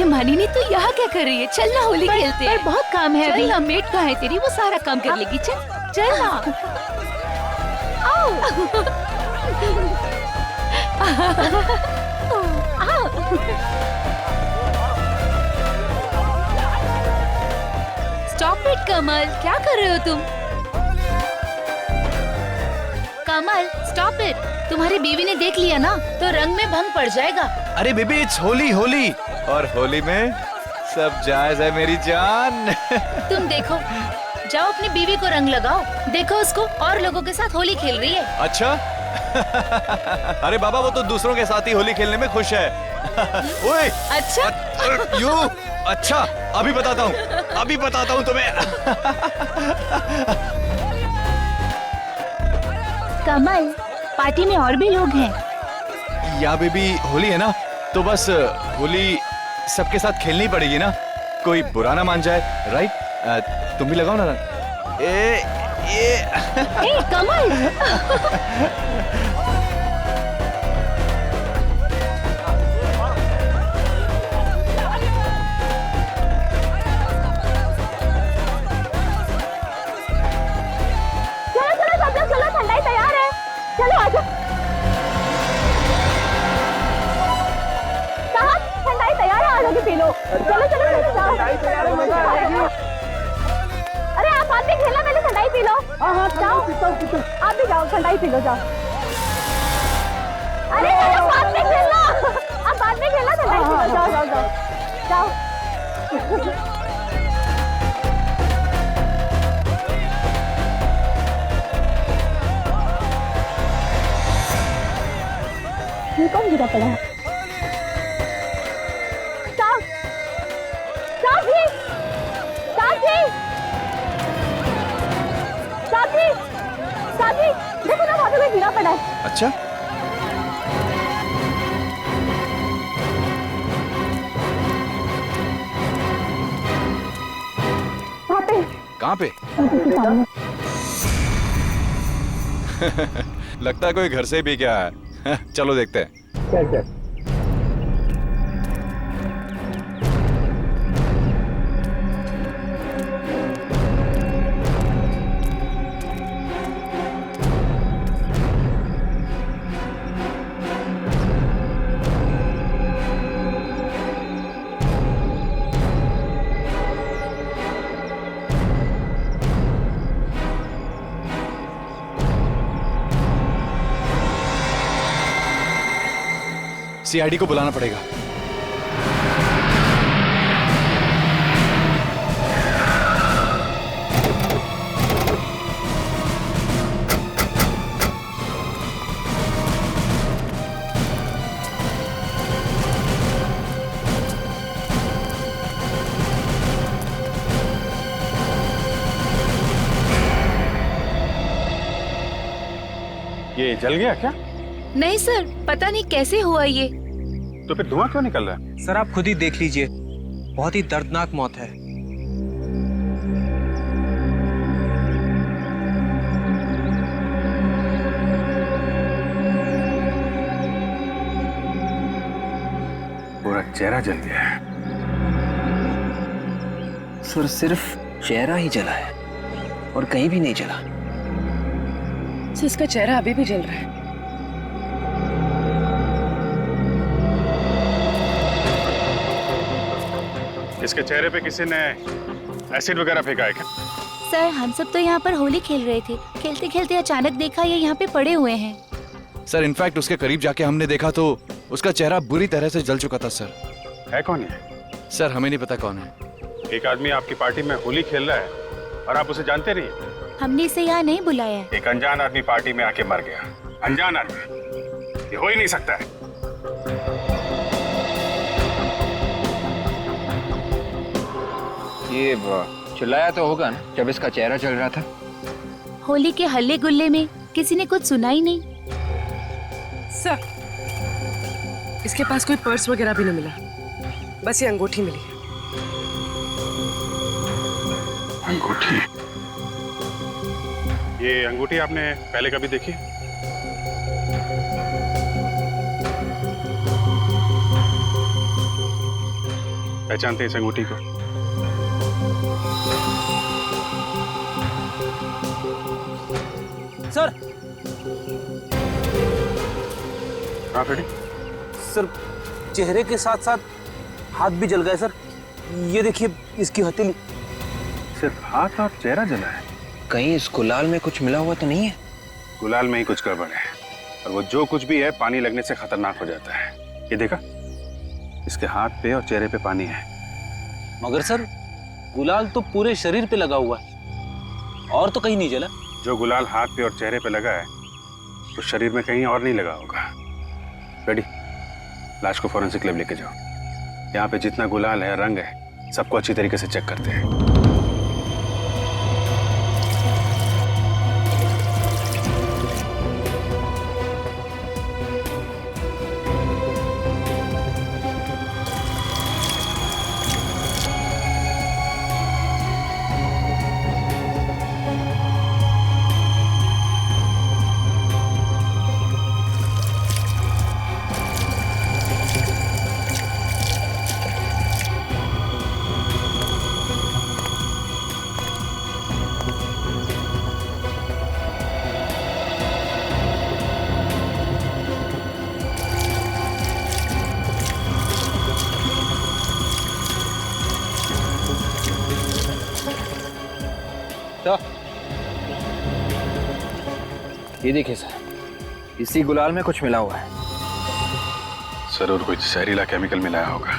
अरे मानिनी तू यहाँ क्या कर रही है? चल ना होली खेलते हैं। बहुत काम है अभी। मेट कहाँ है तेरी? वो सारा काम कर लेगी। चल चल ना। आओ। स्टॉप इट कमल, क्या कर रहे हो तुम? कमल स्टॉप इट। तुम्हारी बीवी ने देख लिया ना तो रंग में भंग पड़ जाएगा। अरे बेबी इट्स होली होली, और होली में सब जायज है मेरी जान। तुम देखो, जाओ अपनी बीवी को रंग लगाओ। देखो उसको और लोगों के साथ होली खेल रही है। अच्छा। अरे बाबा वो तो दूसरों के साथ ही होली खेलने में खुश है। ओए अच्छा यू अच्छा, अभी बताता हूँ तुम्हें। कमल पार्टी में और भी लोग हैं। या बेबी होली है ना, तो बस होली सबके साथ खेलनी पड़ेगी ना, कोई बुरा ना मान जाए। राइट? तुम भी लगाओ ना रंग। ए कमल। चलो जाओ। अरे आप बाद में खेलना, पहले ठंडाई पी लो। हाँ जाओ, आप भी जाओ, ठंडाई पी लो, जाओ। अरे बाद में खेलना, आप बाद में खेलना, ठंडाई पी लो, जाओ जाओ जाओ। ये कौन गिरा पड़ा है? देखो ना वहाँ पे गिरा पड़ा है। अच्छा कहाँ पे? लगता है कोई घर से भी क्या है। चलो देखते हैं। चल। सीआईडी को बुलाना पड़ेगा। ये जल गया क्या? नहीं सर, पता नहीं कैसे हुआ ये। तो फिर धुआं क्यों निकल रहा है? सर आप खुद ही देख लीजिए, बहुत ही दर्दनाक मौत है। पूरा चेहरा जल गया है। सर सिर्फ चेहरा ही जला है और कहीं भी नहीं जला। सर इसका चेहरा अभी भी जल रहा है। इसके चेहरे पे किसी ने एसिड वगैरह फेंका है क्या? सर हम सब तो यहाँ पर होली खेल रहे थे, खेलते खेलते अचानक देखा ये यहाँ पे पड़े हुए हैं। सर इनफैक्ट उसके करीब जाके हमने देखा तो उसका चेहरा बुरी तरह से जल चुका था। सर है कौन ये? सर हमें नहीं पता कौन है। एक आदमी आपकी पार्टी में होली खेल रहा है और आप उसे जानते नहीं? हमने इसे यहाँ नहीं बुलाया है। एक अनजान आदमी पार्टी में आके मर गया। अनजान आदमी, ये हो ही नहीं सकता है। ये चिल्लाया तो होगा ना जब इसका चेहरा जल रहा था। होली के हल्ले गुल्ले में किसी ने कुछ सुना ही नहीं। सर इसके पास कोई पर्स वगैरह भी नहीं मिला, बस ये अंगूठी मिली। अंगूठी? ये अंगूठी आपने पहले कभी देखी? पहचानते हैं इस अंगूठी को? सर हाँ फ्रेडी, सर चेहरे के साथ साथ हाथ भी जल गए सर। ये देखिए इसकी हथेली। सिर्फ हाथ और चेहरा जला है? कहीं इस गुलाल में कुछ मिला हुआ तो नहीं है? गुलाल में ही कुछ गड़बड़ है, और वो जो कुछ भी है पानी लगने से खतरनाक हो जाता है। ये देखा, इसके हाथ पे और चेहरे पे पानी है। मगर सर गुलाल तो पूरे शरीर पे लगा हुआ है और तो कहीं नहीं जला। जो गुलाल हाथ पे और चेहरे पे लगा है तो शरीर में कहीं और नहीं लगा होगा। रेडी, लाश को फॉरेंसिक लैब लेके जाओ। यहाँ पे जितना गुलाल है, रंग है, सबको अच्छी तरीके से चेक करते हैं। ये देखिए सर, इसी गुलाल में कुछ मिला हुआ है। जरूर कोई जहरीला केमिकल मिलाया होगा।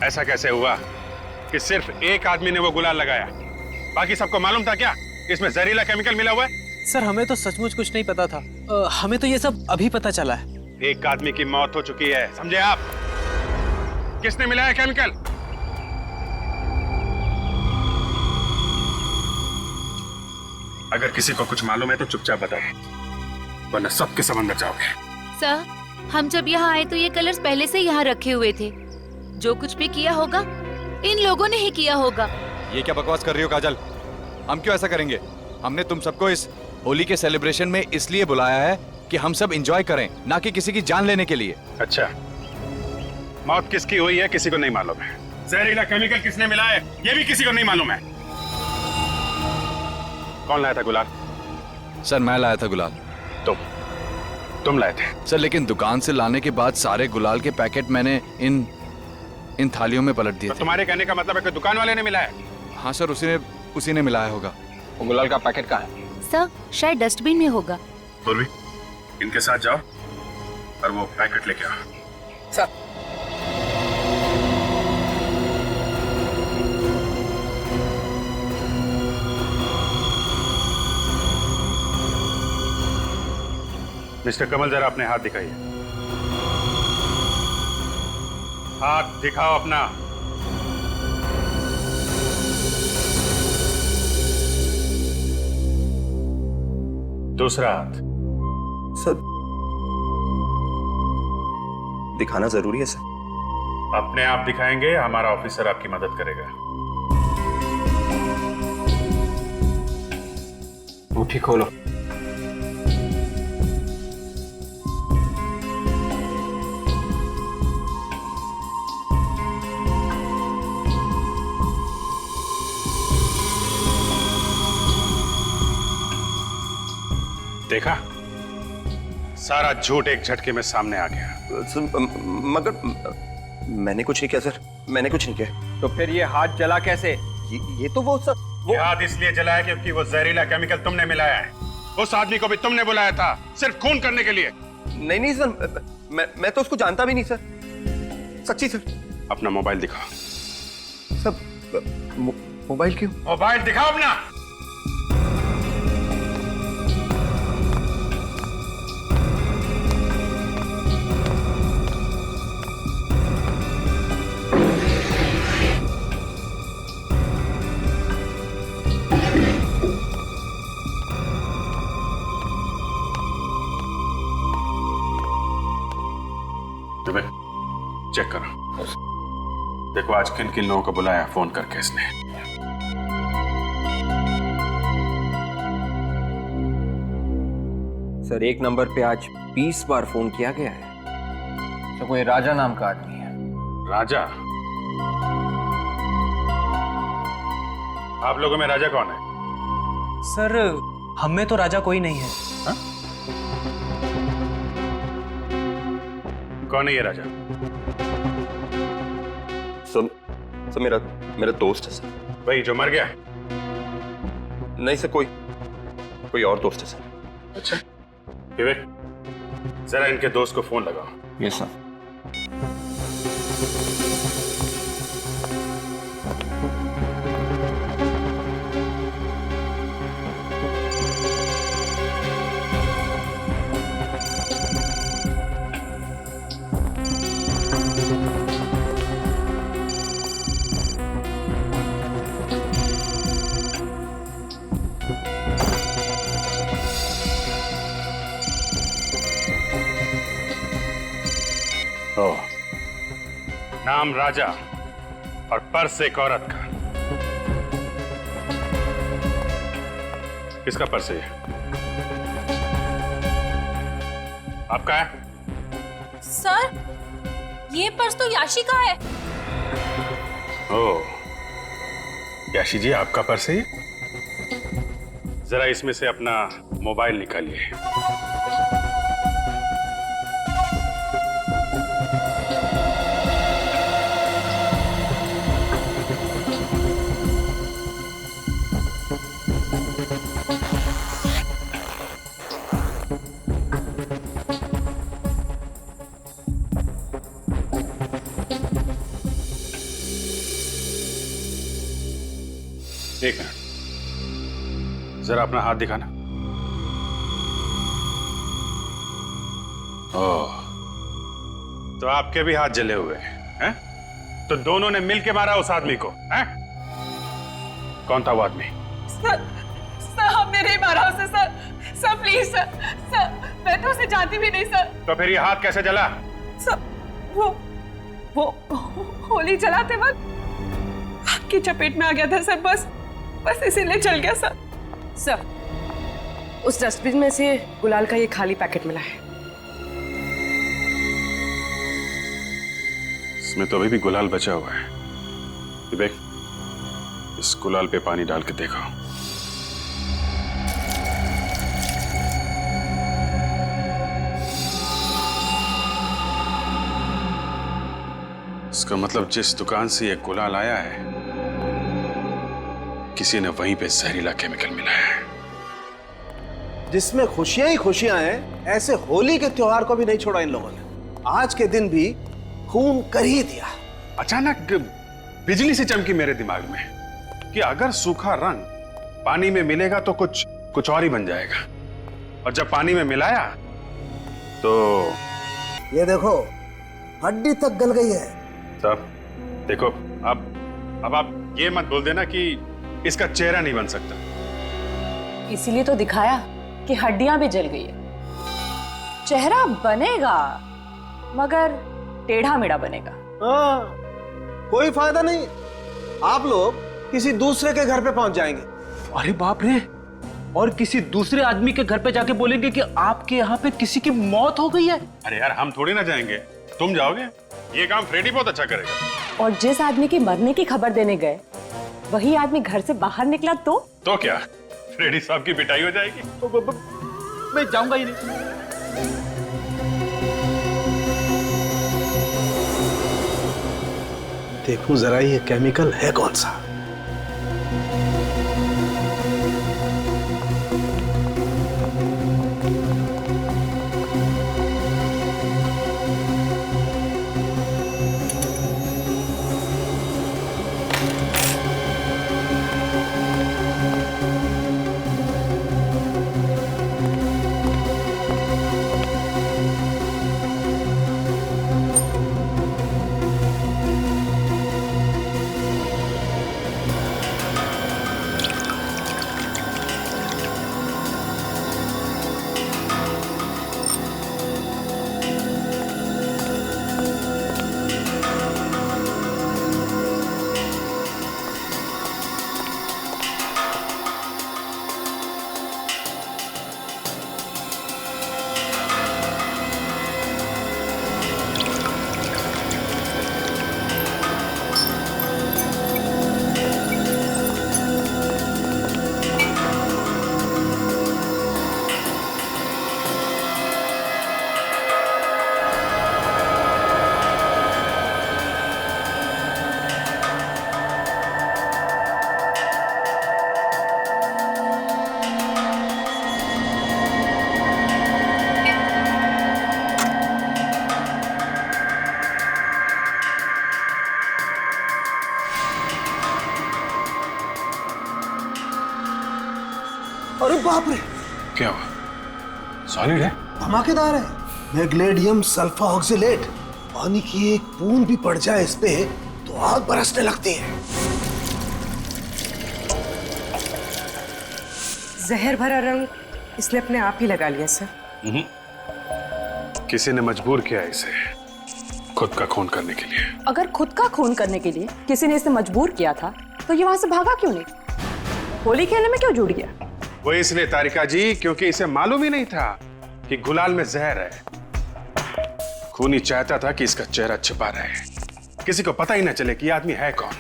ऐसा कैसे हुआ कि सिर्फ एक आदमी ने वो गुलाल लगाया? बाकी सबको मालूम था क्या इसमें जहरीला केमिकल मिला हुआ है? सर हमें तो सचमुच कुछ नहीं पता था। हमें तो ये सब अभी पता चला है। एक आदमी की मौत हो चुकी है, समझे आप? किसने मिलाया केमिकल? अगर किसी को कुछ मालूम है तो चुपचाप बताओ, वरना सबके सब अंदर जाओगे। सर, हम जब यहाँ आए तो ये कलर्स पहले से यहाँ रखे हुए थे। जो कुछ भी किया होगा इन लोगों ने ही किया होगा। ये क्या बकवास कर रही हो काजल? हम क्यों ऐसा करेंगे? हमने तुम सबको इस होली के सेलिब्रेशन में इसलिए बुलाया है कि हम सब एंजॉय करें, ना कि किसी की जान लेने के लिए। अच्छा, मौत किसकी हुई है किसी को नहीं मालूम है। जहरीला केमिकल किसने मिलाया है ये भी किसी को नहीं मालूम है। कौन लाया था गुलाल? सर मैं लाया था गुलाल। तुम लाए थे? सर लेकिन दुकान से लाने के बाद सारे गुलाल के पैकेट मैंने इन थालियों में पलट दिए तो थे। तुम्हारे कहने का मतलब है कि दुकान वाले ने मिलाया? हाँ सर, उसी ने मिलाया होगा। वो गुलाल का पैकेट कहाँ है? सर शायद डस्टबिन में होगा। पूर्वी, इनके साथ जाओ और वो पैकेट लेके आओ। सर मिस्टर कमल, जरा अपने हाथ दिखाइए। हाथ दिखाओ अपना। दूसरा हाथ। सर दिखाना जरूरी है सर? अपने आप दिखाएंगे, हमारा ऑफिसर आपकी मदद करेगा। मुट्ठी खोलो। देखा, सारा झूठ एक झटके में सामने आ गया। मगर मैंने कुछ नहीं किया सर, मैंने कुछ नहीं किया। तो फिर ये हाथ जला कैसे? ये तो वो सर, ये हाथ इसलिए जला है क्योंकि वो जहरीला केमिकल तुमने मिलाया है। उस आदमी को भी तुमने बुलाया था सिर्फ खून करने के लिए। नहीं सर, मैं तो उसको जानता भी नहीं सर, सच्ची सर। अपना मोबाइल दिखाओ। सर मोबाइल क्यों? मोबाइल दिखाओ अपना। चेक करो, देखो आज किन किन लोगों को बुलाया फोन करके इसने। सर, एक नंबर पे आज 20 बार फोन किया गया है। तो कोई राजा नाम का आदमी है। राजा? आप लोगों में राजा कौन है? सर, हम में तो राजा कोई नहीं है। हा? कौन है ये राजा? सर मेरा दोस्त है सर। वही जो मर गया? नहीं सर, कोई और दोस्त है सर। अच्छा, विवेक जरा इनके दोस्त को फोन लगाओ। Yes sir. ओह, नाम राजा और पर्स एक औरत का। किसका पर्स है ये? आपका है? सर, ये पर्स तो याशी का है। ओह, याशी जी आपका पर्स है ये? जरा इसमें से अपना मोबाइल निकालिए। एक मिनट, जरा अपना हाथ दिखाना। ओह, तो आपके भी हाथ जले हुए हैं? तो दोनों ने मिलके मारा उस आदमी को, हैं? कौन था वो आदमी? सर हमने नहीं मारा उसे सर। सर प्लीज सर, मैं तो उसे जानती भी नहीं सर। तो फिर ये हाथ कैसे जला? सर वो होली जलाते वक्त आग की चपेट में आ गया था सर। बस इसीलिए चल गया सर। सर, उस डस्टबिन में से गुलाल का ये खाली पैकेट मिला है। इसमें तो अभी भी गुलाल बचा हुआ है। विवेक, इस गुलाल पे पानी डाल के देखो। इसका मतलब जिस दुकान से ये गुलाल आया है, किसी ने वहीं पे जहरीला केमिकल मिलाया है। जिसमें खुशियां ही खुशियां हैं, ऐसे होली के त्योहार को भी नहीं छोड़ा इन लोगों ने। आज के दिन भी खून कर ही दिया। अचानक बिजली से चमकी मेरे दिमाग में कि अगर सूखा रंग पानी में मिलेगा तो कुछ और ही बन जाएगा। और जब पानी में मिलाया तो ये देखो, हड्डी तक गल गई है। तब देखो, अब आप ये मत बोल देना कि इसका चेहरा नहीं बन सकता। इसीलिए तो दिखाया कि हड्डियां भी जल गई है। चेहरा बनेगा मगर टेढ़ा मेढ़ा बनेगा। हाँ, कोई फायदा नहीं। आप लोग किसी दूसरे के घर पे पहुंच जाएंगे। अरे बाप रे, और किसी दूसरे आदमी के घर पे जाके बोलेंगे कि आपके यहाँ पे किसी की मौत हो गई है। अरे यार, हम थोड़ी ना जाएंगे, तुम जाओगे। ये काम फ्रेडी बहुत अच्छा करेगा। और जिस आदमी की मरने की खबर देने गए, वही आदमी घर से बाहर निकला तो क्या फ्रेडी साहब की पिटाई हो जाएगी? मैं जाऊंगा ही नहीं। देखूं जरा ये केमिकल है कौन सा। बाप रे, क्या हुआ? सॉलिड है? धमाकेदार है। मैग्नेडियम सल्फा ऑक्सिलेट। पानी की एक बूंद भी पड़ जाए इस पे तो आग बरसने लगती है। जहर भरा रंग इसने अपने आप ही लगा लिया सर। किसी ने मजबूर किया इसे खुद का खून करने के लिए। अगर खुद का खून करने के लिए किसी ने इसे मजबूर किया था तो ये वहां से भागा क्यों नहीं? होली खेलने में क्यों जुड़ गया? वो इसलिए तारिका जी क्योंकि इसे मालूम ही नहीं था कि गुलाल में जहर है। खूनी चाहता था कि इसका चेहरा छिपा रहे, किसी को पता ही ना चले कि ये आदमी है कौन।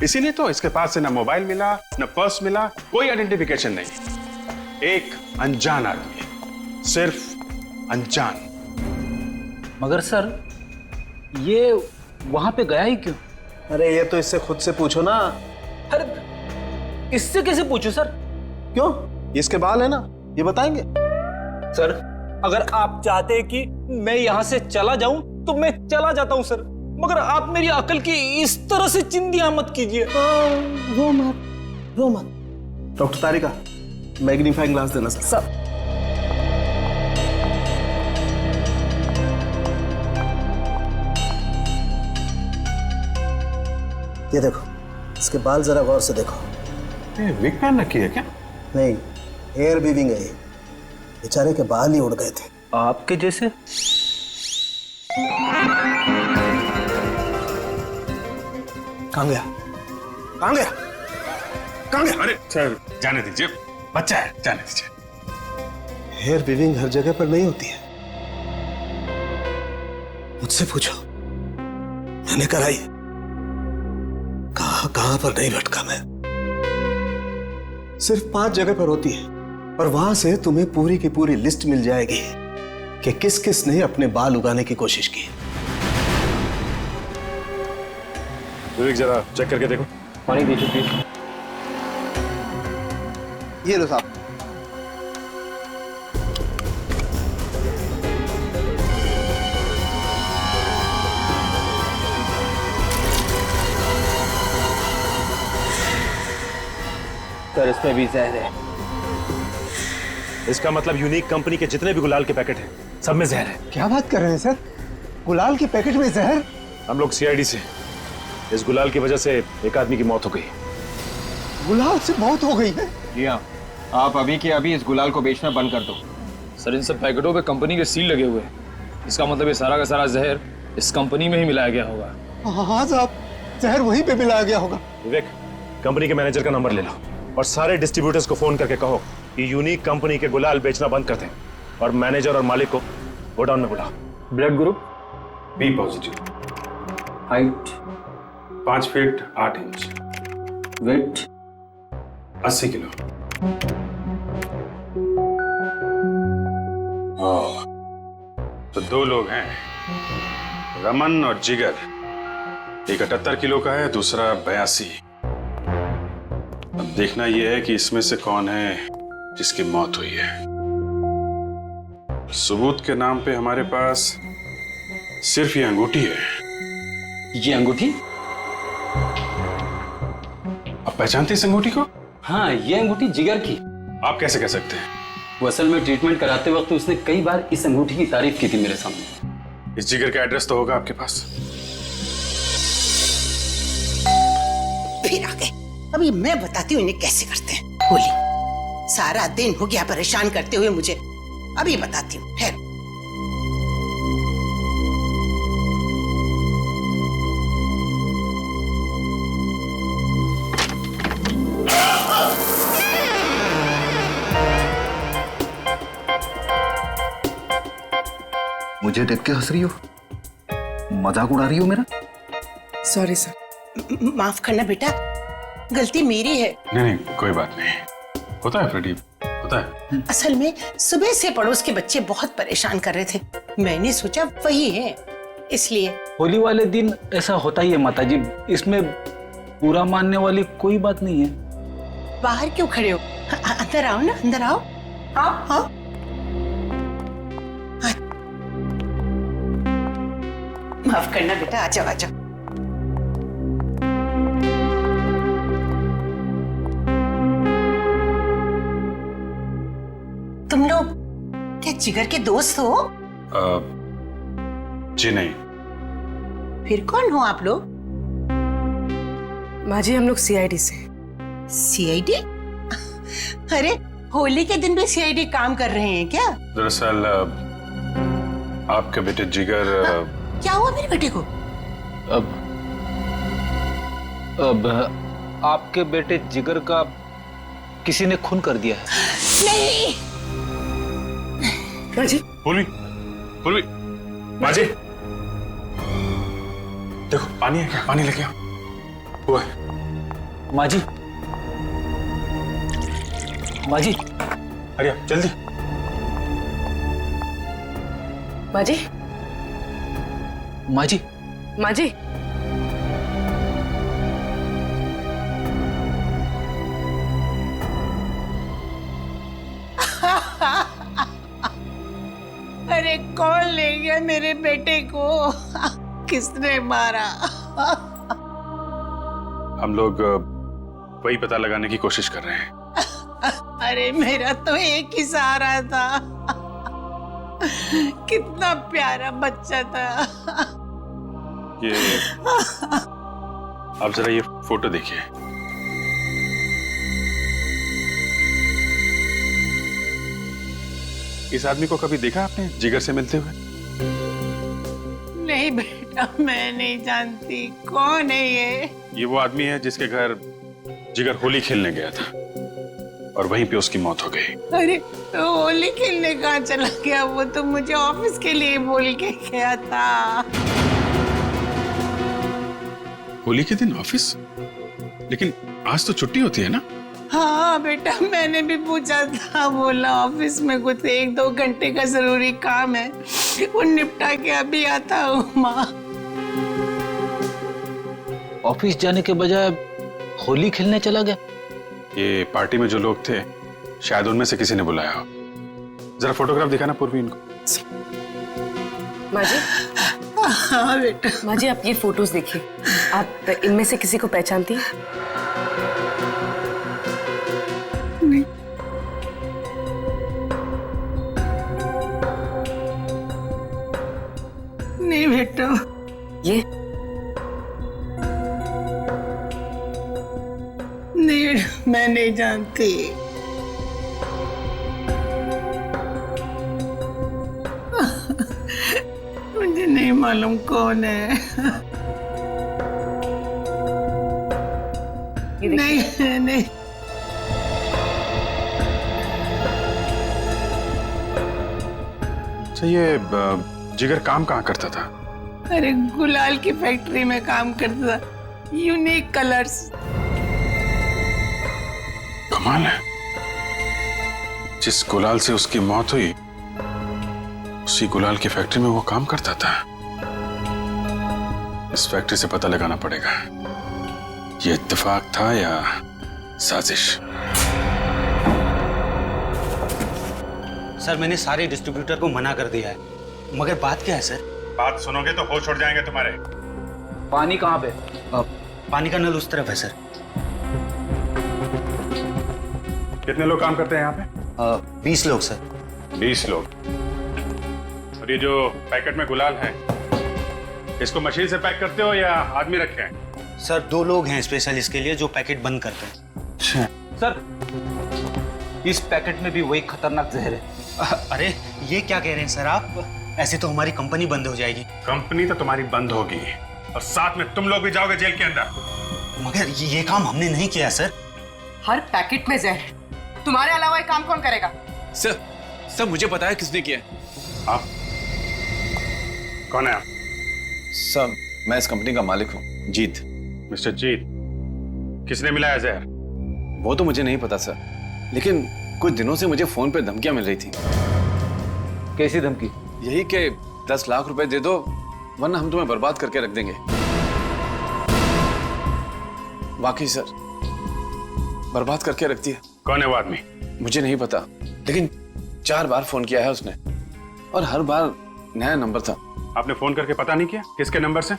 इसीलिए तो इसके पास से ना मोबाइल मिला, ना पर्स मिला, कोई आइडेंटिफिकेशन नहीं। एक अनजान आदमी, सिर्फ अनजान। मगर सर ये वहां पे गया ही क्यों? अरे ये तो इससे खुद से पूछो ना। अरे इससे कैसे पूछूं सर? क्यों? ये इसके बाल है ना, ये बताएंगे। सर अगर आप चाहते हैं कि मैं यहाँ से चला जाऊं तो मैं चला जाता हूं सर, मगर आप मेरी अकल की इस तरह से चिंदियां मत कीजिए। रो मत। डॉक्टर तारिका, मैग्नीफाइंग ग्लास देना सर। ये देखो, इसके बाल जरा गौर से देखो। ये विग पहन रखी है क्या? नहीं, हेयर वीविंग है ये। बेचारे के बाल ही उड़ गए थे। आपके जैसे? कहाँ गया? कहाँ गया? कहाँ गया? अरे सर जाने दीजिए, बच्चा है, जाने दीजिए। हेयर वीविंग हर जगह पर नहीं होती है। मुझसे पूछो, मैंने कराई है। कहां पर नहीं भटका मैं। सिर्फ 5 जगह पर होती है और वहां से तुम्हें पूरी की पूरी लिस्ट मिल जाएगी कि किस किस ने अपने बाल उगाने की कोशिश की। विवेक जरा चेक करके देखो। पानी दीजिए प्लीज। ये लो साहब। सर इसमें भी जहर है। इसका मतलब यूनिक कंपनी के जितने भी गुलाल के पैकेट हैं सब में जहर है। क्या बात कर रहे हैं सर? गुलाल के पैकेट में जहर? हम लोग सीआईडी से, इस गुलाल की वजह से एक आदमी की मौत हो गई। गुलाल से मौत हो गई है? जी हाँ, आप अभी के अभी इस गुलाल को बेचना बंद कर दो। सर इन सब पैकेटों पे कंपनी के सील लगे हुए हैं। इसका मतलब ये सारा का सारा जहर इस कंपनी में ही मिलाया गया होगा। हाँ साहब, जहर वहीं पे मिलाया गया होगा। विवेक, कंपनी के मैनेजर का नंबर ले लो और सारे डिस्ट्रीब्यूटर्स को फोन करके कहो कि यूनिक कंपनी के गुलाल बेचना बंद कर दें और मैनेजर और मालिक को गोडाउन में बुलाओ। Blood group B positive. Height 5 feet 8 inch. Weight 80 kilo. तो 2 लोग हैं, रमन और जिगर। एक 78 किलो का है, दूसरा 82। अब देखना यह है कि इसमें से कौन है जिसकी मौत हुई है। सबूत के नाम पे हमारे पास सिर्फ ये अंगूठी है। ये अंगूठी? आप पहचानते इस अंगूठी को? हाँ, ये अंगूठी जिगर की। आप कैसे कह सकते हैं? वो असल में ट्रीटमेंट कराते वक्त उसने कई बार इस अंगूठी की तारीफ की थी मेरे सामने। इस जिगर का एड्रेस तो होगा आपके पास? फिर आ गए। अभी मैं बताती हूँ इन्हें कैसे करते हैं। होली सारा दिन हो गया परेशान करते हुए मुझे, अभी बताती हूँ। खैर मुझे देख के हंस रही हो? मजाक उड़ा रही हो मेरा? सॉरी सर, माफ करना बेटा, गलती मेरी है। नहीं, कोई बात नहीं, होता है फ्रेडी, होता है। असल में सुबह से पड़ोस के बच्चे बहुत परेशान कर रहे थे, मैंने सोचा वही है, इसलिए। होली वाले दिन ऐसा होता ही है माताजी, इसमें बुरा मानने वाली कोई बात नहीं है। बाहर क्यों खड़े हो? अंदर आओ ना, अंदर आओ। आओ आओ। माफ करना बेटा, आ जाओ आ जाओ। जिगर के दोस्त हो? जी नहीं। फिर कौन हो आप लोग? माँ जी हम लोग सीआईडी से। सीआईडी? अरे होली के दिन भी सीआईडी काम कर रहे हैं क्या? दरअसल आपके बेटे जिगर क्या हुआ मेरे बेटे को? अब आपके बेटे जिगर का किसी ने खून कर दिया है। नहीं। माँ जी। पूर्वी, पूर्वी, माँ जी, देखो पानी है क्या? पानी लेके आओ। हुआ है। माँ जी, माँ जी, अरे जल्दी। माँ जी, माँ जी, माँ जी। अरे कौन ले गया मेरे बेटे को? किसने मारा? हम लोग वही पता लगाने की कोशिश कर रहे हैं। अरे मेरा तो एक ही सहारा था। कितना प्यारा बच्चा था। ये आप जरा ये फोटो देखिए। इस आदमी को कभी देखा आपने जिगर से मिलते हुए? नहीं बेटा, मैं नहीं जानती। कौन है ये? ये वो आदमी है जिसके घर जिगर होली खेलने गया था और वहीं पे उसकी मौत हो गई। अरे तो होली खेलने कहाँ चला गया? वो तो मुझे ऑफिस के लिए बोल के गया था। होली के दिन ऑफिस? लेकिन आज तो छुट्टी होती है ना? हाँ बेटा, मैंने भी पूछा था। बोला ऑफिस में कुछ 1-2 घंटे का जरूरी काम है, वो निपटा के अभी आता हूँ। माँ ऑफिस जाने के बजाय होली खेलने चला गया। ये पार्टी में जो लोग थे शायद उनमें से किसी ने बुलाया हो। जरा फोटोग्राफ दिखाना पूर्वी इनको। माँ जी। हाँ बेटा। माँ जी आप ये फोटोज देखिए, आप इनमें से किसी को पहचानती हैं? नहीं। नहीं बेटा। ये नहीं, मैं नहीं जानती। मुझे नहीं मालूम कौन है। नहीं नहीं। अच्छा ये जिगर काम कहाँ करता था? अरे गुलाल की फैक्ट्री में काम करता था, यूनिक कलर्स। कमाल है, जिस गुलाल से उसकी मौत हुई उसी गुलाल की फैक्ट्री में वो काम करता था। इस फैक्ट्री से पता लगाना पड़ेगा ये इत्तेफाक था या साजिश। सर मैंने सारे डिस्ट्रीब्यूटर को मना कर दिया है, मगर बात क्या है सर? बात सुनोगे तो होश उड़ जाएंगे तुम्हारे। पानी कहाँ पे? पानी का नल उस तरफ है सर। कितने लोग काम करते हैं यहाँ पे? 20 लोग सर। 20 लोग। और ये जो पैकेट में गुलाल है इसको मशीन से पैक करते हो या आदमी रखे हैं? सर 2 लोग हैं स्पेशल इसके लिए जो पैकेट बंद करते हैं। सर इस पैकेट में भी वही खतरनाक जहर है। अरे ये क्या कह रहे हैं सर आप? ऐसे तो हमारी कंपनी बंद हो जाएगी। कंपनी तो तुम्हारी बंद होगी और साथ में तुम लोग भी जाओगे जेल के अंदर। मगर ये काम हमने नहीं किया सर। हर पैकेट में जहर, तुम्हारे अलावा ये काम कौन करेगा? सर मुझे पता है किसने किया। आप कौन है आप? सर मैं इस कंपनी का मालिक हूँ, जीत। मिस्टर जीत, किसने मिलाया जहर? वो तो मुझे नहीं पता सर, लेकिन कुछ दिनों से मुझे फोन पे धमकियां मिल रही थी। कैसी धमकी? यही कि 10 लाख रुपए दे दो वरना हम तुम्हें बर्बाद करके रख देंगे। वाकई सर, बर्बाद करके रखती है। कौन है वो आदमी? मुझे नहीं पता, लेकिन 4 बार फोन किया है उसने और हर बार नया नंबर था। आपने फोन करके पता नहीं किया किसके नंबर से?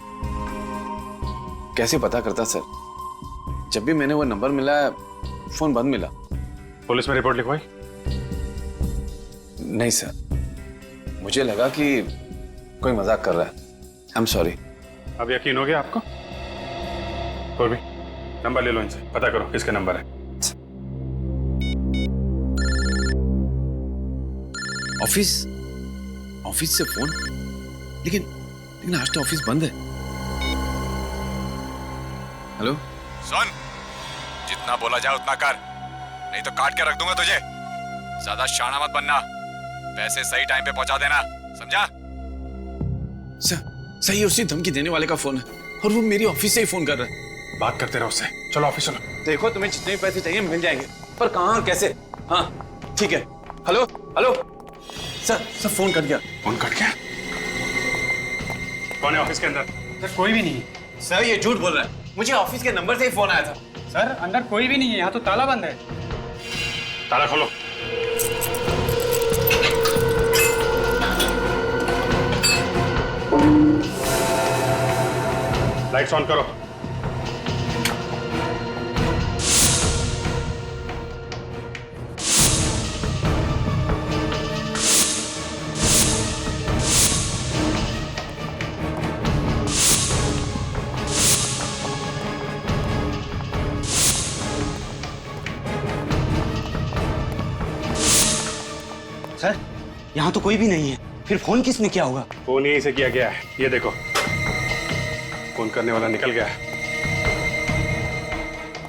कैसे पता करता सर, जब भी मैंने वो नंबर मिला फोन बंद मिला। पुलिस में रिपोर्ट लिखवाई? नहीं सर, मुझे लगा कि कोई मजाक कर रहा है। I am sorry. अब यकीन हो गया आपको? कोई भी नंबर ले लो इनसे, पता करो किसका नंबर है। ऑफिस से फोन, लेकिन आज तो ऑफिस बंद है। हेलो सुन, जितना बोला जाए उतना कर, नहीं तो काट के रख दूंगा तुझे। ज्यादा शाना मत बनना, पैसे सही टाइम पे पहुंचा देना, समझा? सही उसी धमकी देने वाले का फोन है और वो मेरी ऑफिस से ही फोन कर रहा है। बात करते रहो उससे। चलो ऑफिस चलो। देखो तुम्हें जितने भी पैसे चाहिए मिल जाएंगे, पर कहाँ और कैसे? हाँ ठीक है। Hello hello sir phone cut गया। फोन कट गया? कौन है ऑफिस के अंदर? सर कोई भी नहीं है। सर ये झूठ बोल रहा है, मुझे ऑफिस के नंबर से ही फोन आया था। सर अंदर कोई भी नहीं है, यहाँ तो ताला बंद है। ताला खोलो। लाइट्स ऑन करो। सर यहाँ तो कोई भी नहीं है, फिर फोन किसने किया होगा? फोन यहीं से किया गया है, ये देखो फोन करने वाला निकल गया है।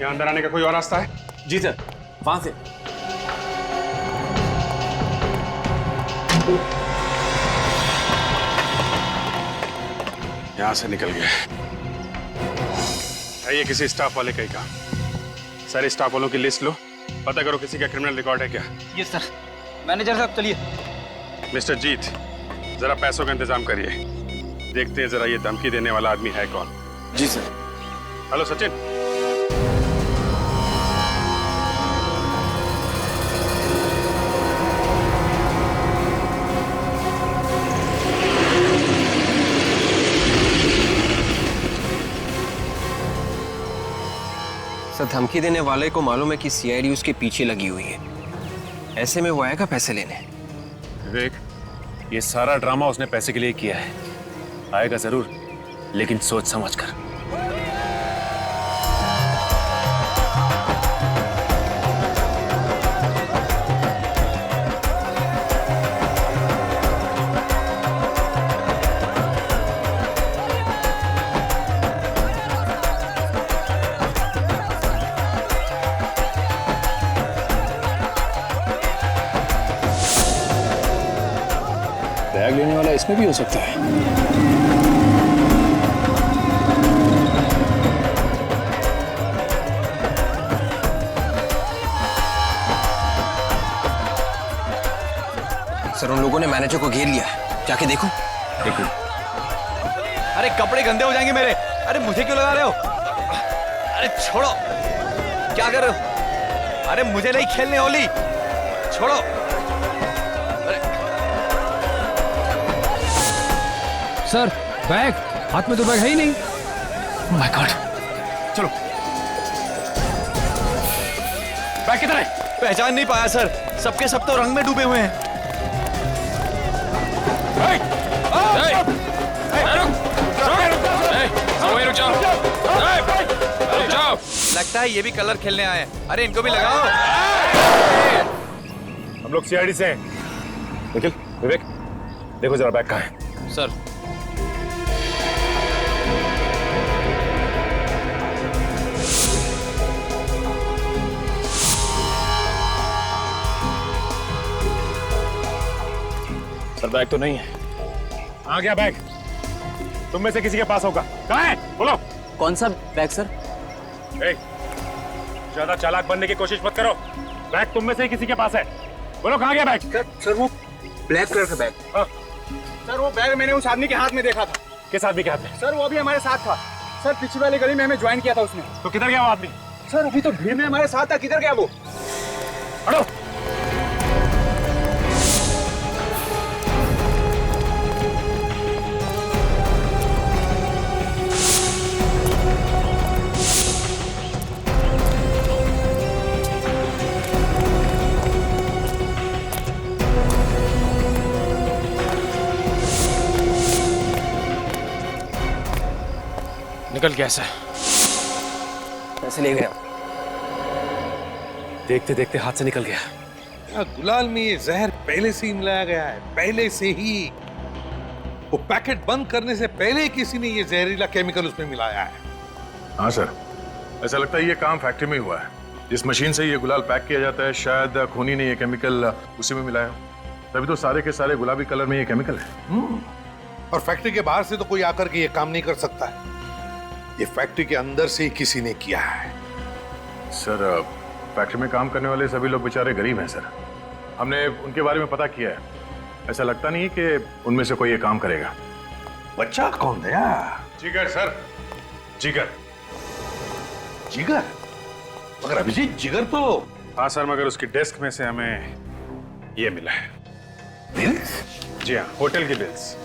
यहाँ अंदर आने का कोई और रास्ता है? जी सर, वहां से। यहां से निकल गया है। ये किसी स्टाफ वाले का ही काम। सारे स्टाफ वालों की लिस्ट लो, पता करो किसी का क्रिमिनल रिकॉर्ड है क्या। ये सर। मैनेजर साहब चलिए। मिस्टर जीत, जरा पैसों का इंतजाम करिए, देखते हैं जरा ये धमकी देने वाला आदमी है कौन। जी सर। हेलो सचिन। सर धमकी देने वाले को मालूम है कि सीआईडी उसके पीछे लगी हुई है, ऐसे में वो आएगा पैसे लेने। विवेक, ये सारा ड्रामा उसने पैसे के लिए किया है। आएगा जरूर, लेकिन सोच समझ कर। बैग लेने वाला इसमें भी हो सकता है। सर उन लोगों ने मैनेजर को घेर लिया है, जाके देखो। देखो। अरे कपड़े गंदे हो जाएंगे मेरे। अरे मुझे क्यों लगा रहे हो? अरे छोड़ो, क्या कर रहे हो? अरे मुझे नहीं खेलने होली, छोड़ो। सर बैग, हाथ में तो बैग है ही नहीं। Oh my God. चलो। बैग किधर है? पहचान नहीं पाया सर, सबके सब तो रंग में डूबे हुए हैं। लगता है ये भी कलर खेलने आए हैं। अरे इनको भी लगाओ। हम लोग सीआईडी से हैं। निखिल, विवेक, देखो जरा बैग कहाँ है। सर सर बैग तो नहीं है। आ गया बैग? तुम में से किसी के पास होगा। कहाँ है? बोलो। कौन सा बैग सर? ज्यादा चालाक बनने की कोशिश मत करो। बैग तुम में से ही किसी के पास है। बोलो कहाँ गया बैग? सर वो ब्लैक कलर का बैग। हाँ। सर वो बैग मैंने उस आदमी के हाथ में देखा था। किस आदमी के हाथ में? सर वो अभी हमारे साथ था। सर पिछली वाली गली में हमें ज्वाइन किया था उसने। तो किधर गया वो आदमी? सर अभी तो भीड़ में हमारे साथ था, किधर गया वो? हटो। निकल गया सर। ऐसे ले गया। देखते देखते हाथ से निकल गया। गुलाल में ये जहर पहले से ही मिलाया गया है, पहले से ही। वो पैकेट बंद करने से पहले किसी ने ये जहरीला केमिकल उसमें मिलाया है। हाँ सर, ऐसा लगता है ये काम फैक्ट्री में हुआ है। जिस मशीन से ये गुलाल पैक किया जाता है, शायद खूनी ने ये केमिकल उसी में मिलाया, तभी तो सारे के सारे गुलाबी कलर में ये केमिकल है। और फैक्ट्री के बाहर से तो कोई आकर के ये काम नहीं कर सकता है। ये फैक्ट्री के अंदर से ही किसी ने किया है। सर, फैक्ट्री में काम करने वाले सभी लोग बेचारे गरीब हैं सर। हमने उनके बारे में पता किया है। ऐसा लगता नहीं है कि उनमें से कोई ये काम करेगा। बच्चा कौन दया? जिगर सर, जिगर। जिगर? मगर अभिजीत, जिगर तो। हाँ सर, मगर उसकी डेस्क में से हमें ये मिला है। बिल्स? जी हाँ, होटल के बिल्स।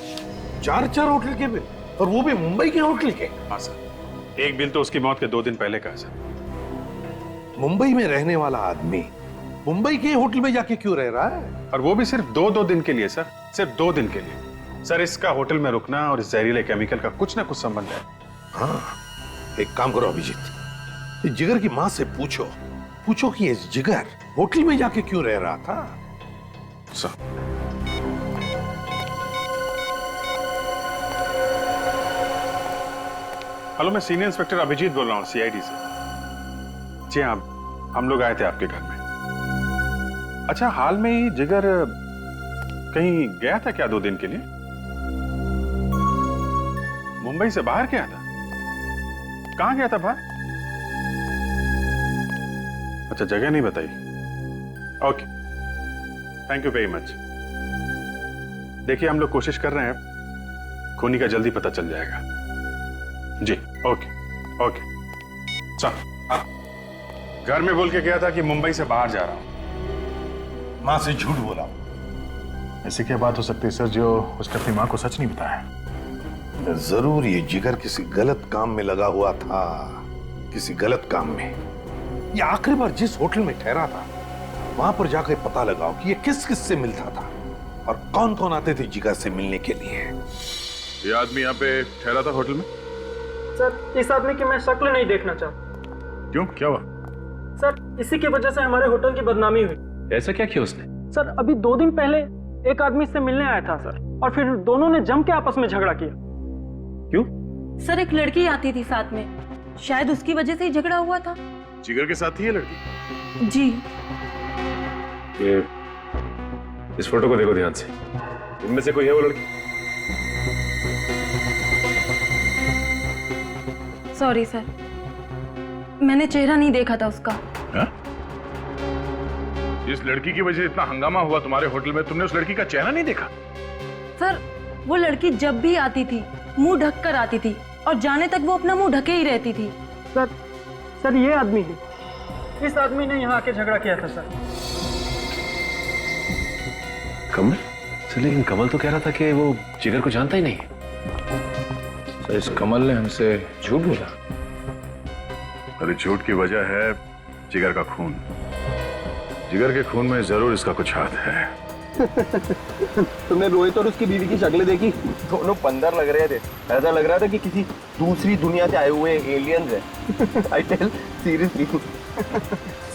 4 होटल के बिल, और वो भी मुंबई के होटल के? हाँ सर, एक बिल तो उसकी मौत के 2 दिन पहले का है सर। मुंबई में रहने वाला आदमी मुंबई के होटल में जाके क्यों रह रहा है? और वो भी सिर्फ 2 दिन के लिए सर, सिर्फ 2 दिन के लिए। सर, इसका होटल में रुकना और इस जहरीले केमिकल का कुछ ना कुछ संबंध है। हाँ, एक काम करो अभिजीत, जिगर की माँ से पूछो कि ये जिगर होटल में जाके क्यों रह रहा था। सर, हेलो, मैं सीनियर इंस्पेक्टर अभिजीत बोल रहा हूँ, सीआईडी से। जी हाँ, हम लोग आए थे आपके घर में। अच्छा, हाल में ही जिगर कहीं गया था क्या 2 दिन के लिए? मुंबई से बाहर गया था? कहां गया था बाहर? अच्छा, जगह नहीं बताई। Okay, thank you very much. देखिए, हम लोग कोशिश कर रहे हैं, खूनी का जल्दी पता चल जाएगा। जी, ओके ओके। चल, घर में बोल के गया था कि मुंबई से बाहर जा रहा हूं। माँ से झूठ बोला। ऐसी क्या बात हो सकती है सर जो उसने अपनी माँ को सच नहीं बताया? जरूर ये जिगर किसी गलत काम में लगा हुआ था, किसी गलत काम में। ये आखिरी बार जिस होटल में ठहरा था, वहां पर जाकर पता लगाओ कि ये किस किस से मिलता था और कौन कौन आते थे जिगर से मिलने के लिए। ये आदमी यहाँ पे ठहरा था होटल में? सर, इस आदमी की मैं शक्ल नहीं देखना चाहता। क्यों, क्या हुआ? सर, इसी की वजह से हमारे होटल की बदनामी हुई। ऐसा क्या किया उसने? सर, अभी 2 दिन पहले एक आदमी से मिलने आया था सर, और फिर दोनों ने जम के आपस में झगड़ा किया। क्यों? सर, एक लड़की आती थी साथ में, शायद उसकी वजह से ही झगड़ा हुआ था। जिगर के साथ ही है लड़की? जी। ये इस फोटो को देखो ध्यान से, इनमें से कोई है वो लड़की? सॉरी सर, मैंने चेहरा नहीं देखा था उसका। हा? इस लड़की की वजह से इतना हंगामा हुआ तुम्हारे होटल में, तुमने उस लड़की का चेहरा नहीं देखा? सर, वो लड़की जब भी आती थी मुंह ढक कर आती थी, और जाने तक वो अपना मुंह ढके ही रहती थी। सर, ये आदमी है, इस आदमी ने यहाँ आके झगड़ा किया था सर। कमल? सर, लेकिन कमल तो कह रहा था कि वो जिगर को जानता ही नहीं। सर, इस कमल ने हमसे झूठ बोला। अरे, झूठ की वजह है जिगर का खून। जिगर के खून में जरूर इसका कुछ हाथ है। तुमने रोहित और उसकी बीवी की शक्लें देखी? दोनों बंदर लग रहे थे। ऐसा लग रहा था कि किसी दूसरी दुनिया से आए हुए एलियंस हैं। I tell seriously.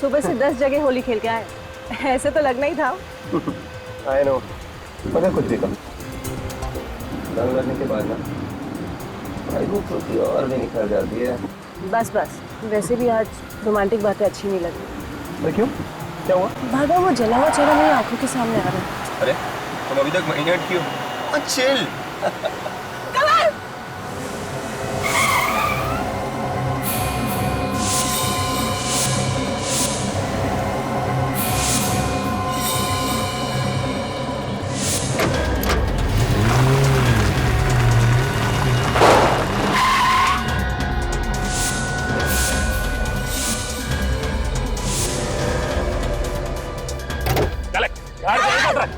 सुबह से 10 जगह होली खेल के आए, ऐसे तो लगना ही था। आई नो, मगर कुछ भी कम। रंग लगने के बाद ना भाई वो खुशी और भी निकल जाती है। बस बस, वैसे भी आज रोमांटिक बातें अच्छी नहीं लगी। अरे क्यों, क्या हुआ? भागा वो जला हुआ चेहरा मेरी आंखों के सामने आ रहा है। अरे, तुम अभी तक माइनर क्यों? चिल।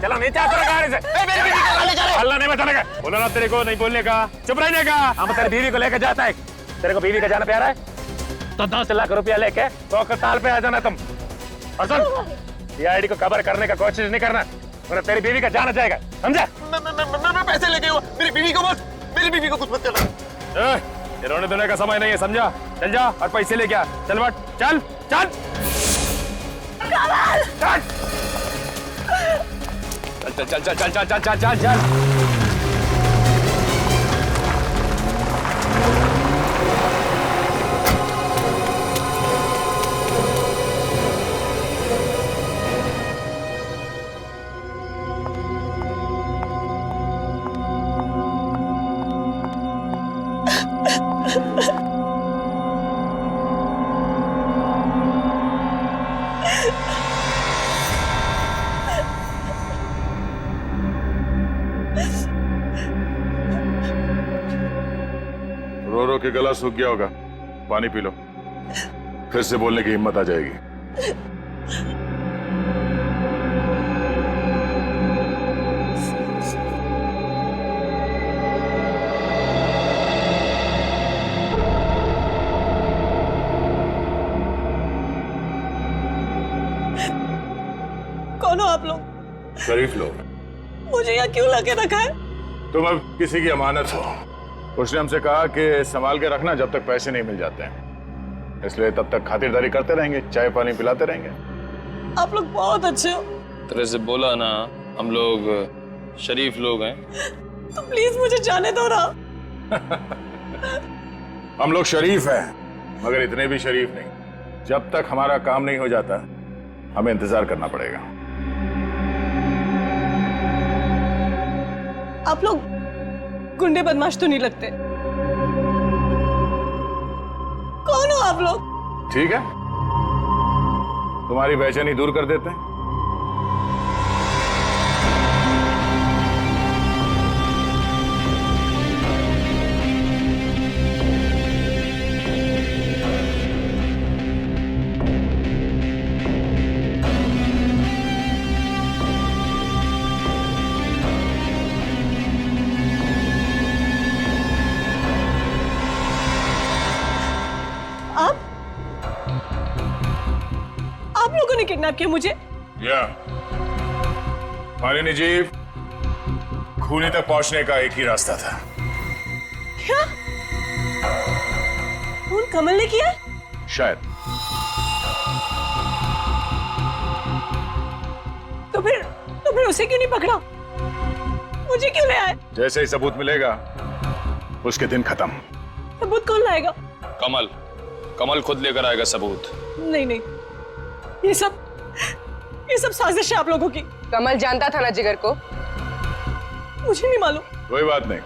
चला नीचे गाड़ी से। अल्लाह नहीं बचाने बोला ना तेरे को, नहीं बोलने का, चुप रहने का। हम तेरी बीवी को लेकर जाता है। तेरे को बीवी का जाना प्यारा है तो 10 लाख रुपया लेके तो ताल पे आ जाना तुम। और सुन, सीआईडी को कवर करने का कोशिश नहीं करना, वरना तेरी बीवी का जाना जाएगा, समझा? मैं पैसे लेके हुआ, मेरी बीवी को बस, मेरी बीवी को कुछ मत करना। ये रोने धोने का समय नहीं है, समझा? चल जा और पैसे लेके आ। चल बट, चल चल कमल! चल चल चल चल चल चल चल चल चल। रो रो के गला सूख गया होगा, पानी पी लो, फिर से बोलने की हिम्मत आ जाएगी। कौन हो आप लोग? शरीफ लोग। मुझे यहाँ क्यों लगे रखा है? तुम अब किसी की अमानत हो। उसने हमसे कहा कि संभाल के रखना जब तक पैसे नहीं मिल जाते हैं, इसलिए तब तक खातिरदारी करते रहेंगे, चाय पानी पिलाते रहेंगे। आप लोग बहुत अच्छे हो। तरह से बोला ना, हम लोग शरीफ लोग हैं। तो प्लीज मुझे जाने दो ना। हम लोग शरीफ हैं, मगर इतने भी शरीफ नहीं। जब तक हमारा काम नहीं हो जाता, हमें इंतजार करना पड़ेगा। आप लोग गुंडे बदमाश तो नहीं लगते। कौन हो आप लोग? ठीक है, तुम्हारी बेचैनी दूर कर देते हैं। आप लोगों ने किडनैप किया मुझे? या मालिनी जी, खूनी तक पहुंचने का एक ही रास्ता था। क्या? खून कमल ने किया? शायद। तो फिर उसे क्यों नहीं पकड़ा? मुझे क्यों ले आए? जैसे ही सबूत मिलेगा, उसके दिन खत्म। सबूत कौन लाएगा? कमल, कमल खुद लेकर आएगा सबूत। नहीं, ये सब साजिश है आप लोगों की। कमल जानता था ना जिगर को? मुझे नहीं मालूम। कोई बात नहीं,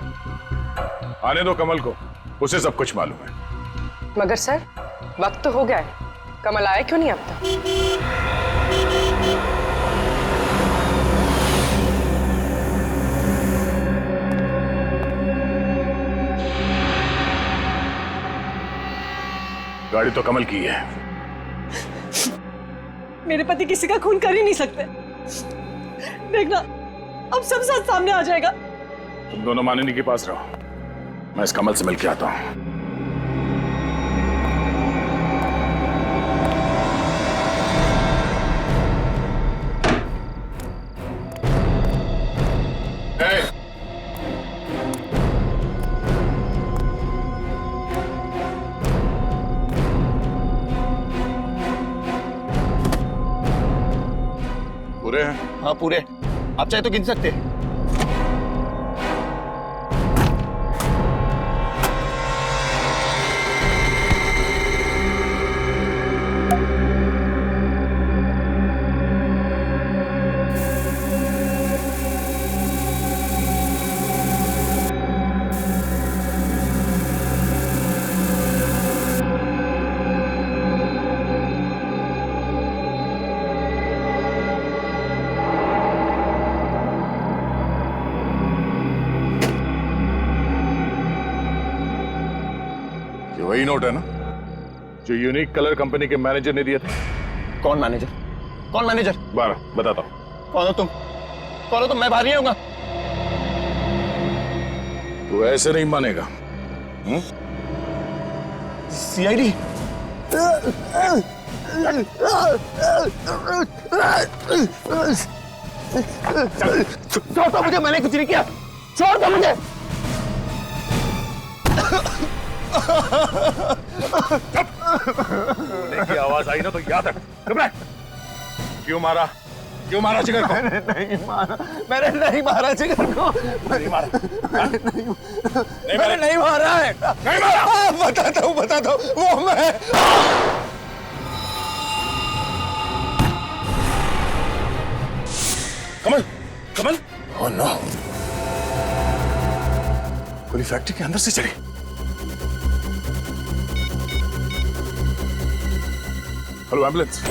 आने दो कमल को, उसे सब कुछ मालूम है। मगर सर, वक्त तो हो गया है, कमल आया क्यों नहीं अब तक? गाड़ी तो कमल की है। मेरे पति किसी का खून कर ही नहीं सकते। देखना, अब सब सच सामने आ जाएगा। तुम दोनों मानिनी के पास रहो, मैं इस कमल से मिलके आता हूं। पूरे हैं? हाँ पूरे, आप चाहे तो गिन सकते हैं। वही नोट है ना जो यूनिक कलर कंपनी के मैनेजर ने दिया था? कौन मैनेजर? कौन मैनेजर? 12 बताता हूं। कौन हो तुम? कौन हो तुम? मैं बाहर नहीं आऊंगा। तू ऐसे नहीं मानेगा। सीआईडी? छोड़ दो मुझे, मैंने कुछ नहीं किया। छोड़ दो मुझे। की आवाज आई ना तो याद रख। घबरा। क्यों मारा जिगर को? नहीं मारा, मैंने नहीं मारा जिगर को। नहीं मारा। मैंने नहीं मारा है। नहीं मारा। बताता हूँ वो मैं। कमल। ओह नो, गोली फैक्ट्री के अंदर से चली। Hello ambulance.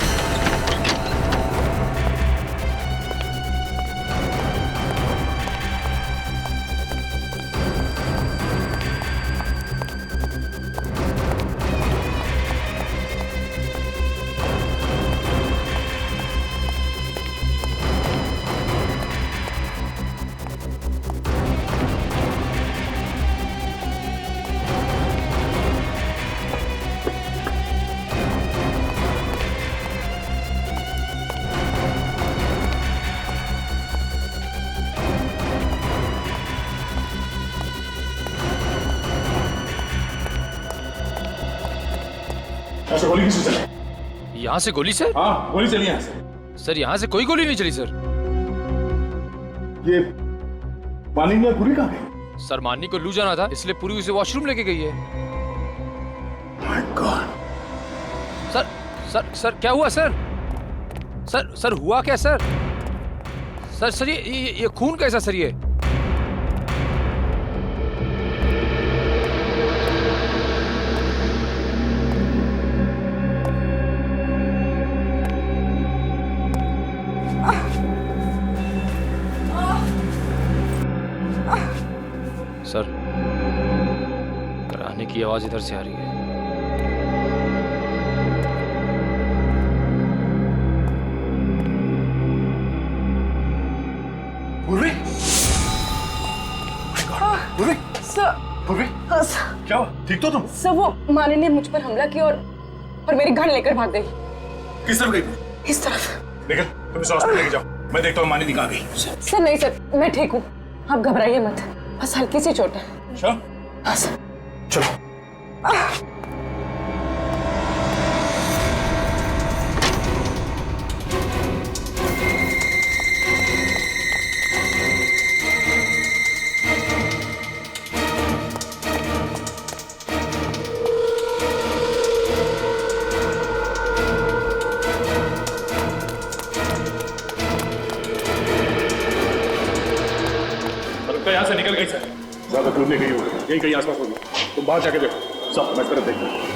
गोली किससे चली? यहाँ से गोली सर? हाँ, गोली चली यहाँ से। सर यहाँ से कोई गोली नहीं चली सर। ये माननीय पूरी कहाँ गई? सर माननी को लू जाना था, इसलिए पूरी उसे वॉशरूम लेके गई है। My God. Sir sir sir क्या हुआ सर? सर हुआ क्या सर? सर ये खून कैसा सर ये? सर कराने की आवाज इधर से आ रही है। पूर्वी? पूर्वी? सर। पूर्वी? क्या हुआ? ठीक तो तुम? सर वो माने ने मुझ पर हमला किया और मेरी गन लेकर भाग गई। किस तरफ गई? इस तरफ। लेकिन तुम इसे हॉस्पिटल लेके जाओ, मैं देखता हूँ मानी कहाँ गई। सर नहीं सर, मैं ठीक हूँ, आप घबराइए मत, बस हल्की सी चोट है। अच्छा? हाँ सर। चलो। यहाँ से निकल गई सर, ज्यादा दूर नहीं गई होगी, यहीं कहीं आसपास होगी। तुम बाहर जाके देखो, सब मैं तरफ देखता हूँ।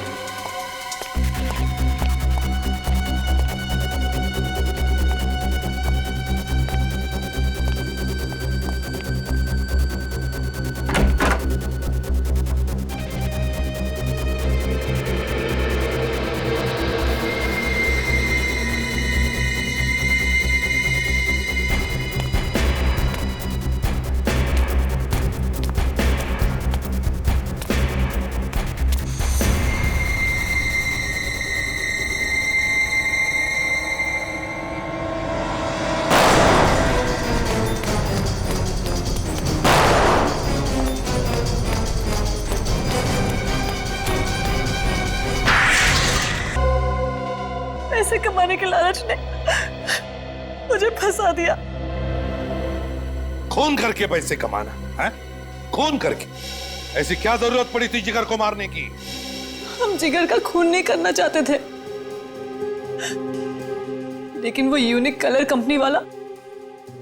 पैसे कमाने के लालच ने मुझे फंसा दिया। खून करके पैसे कमाना है? खून करके? ऐसी क्या जरूरत पड़ी थी जिगर को मारने की? हम जिगर का खून नहीं करना चाहते थे, लेकिन वो यूनिक कलर कंपनी वाला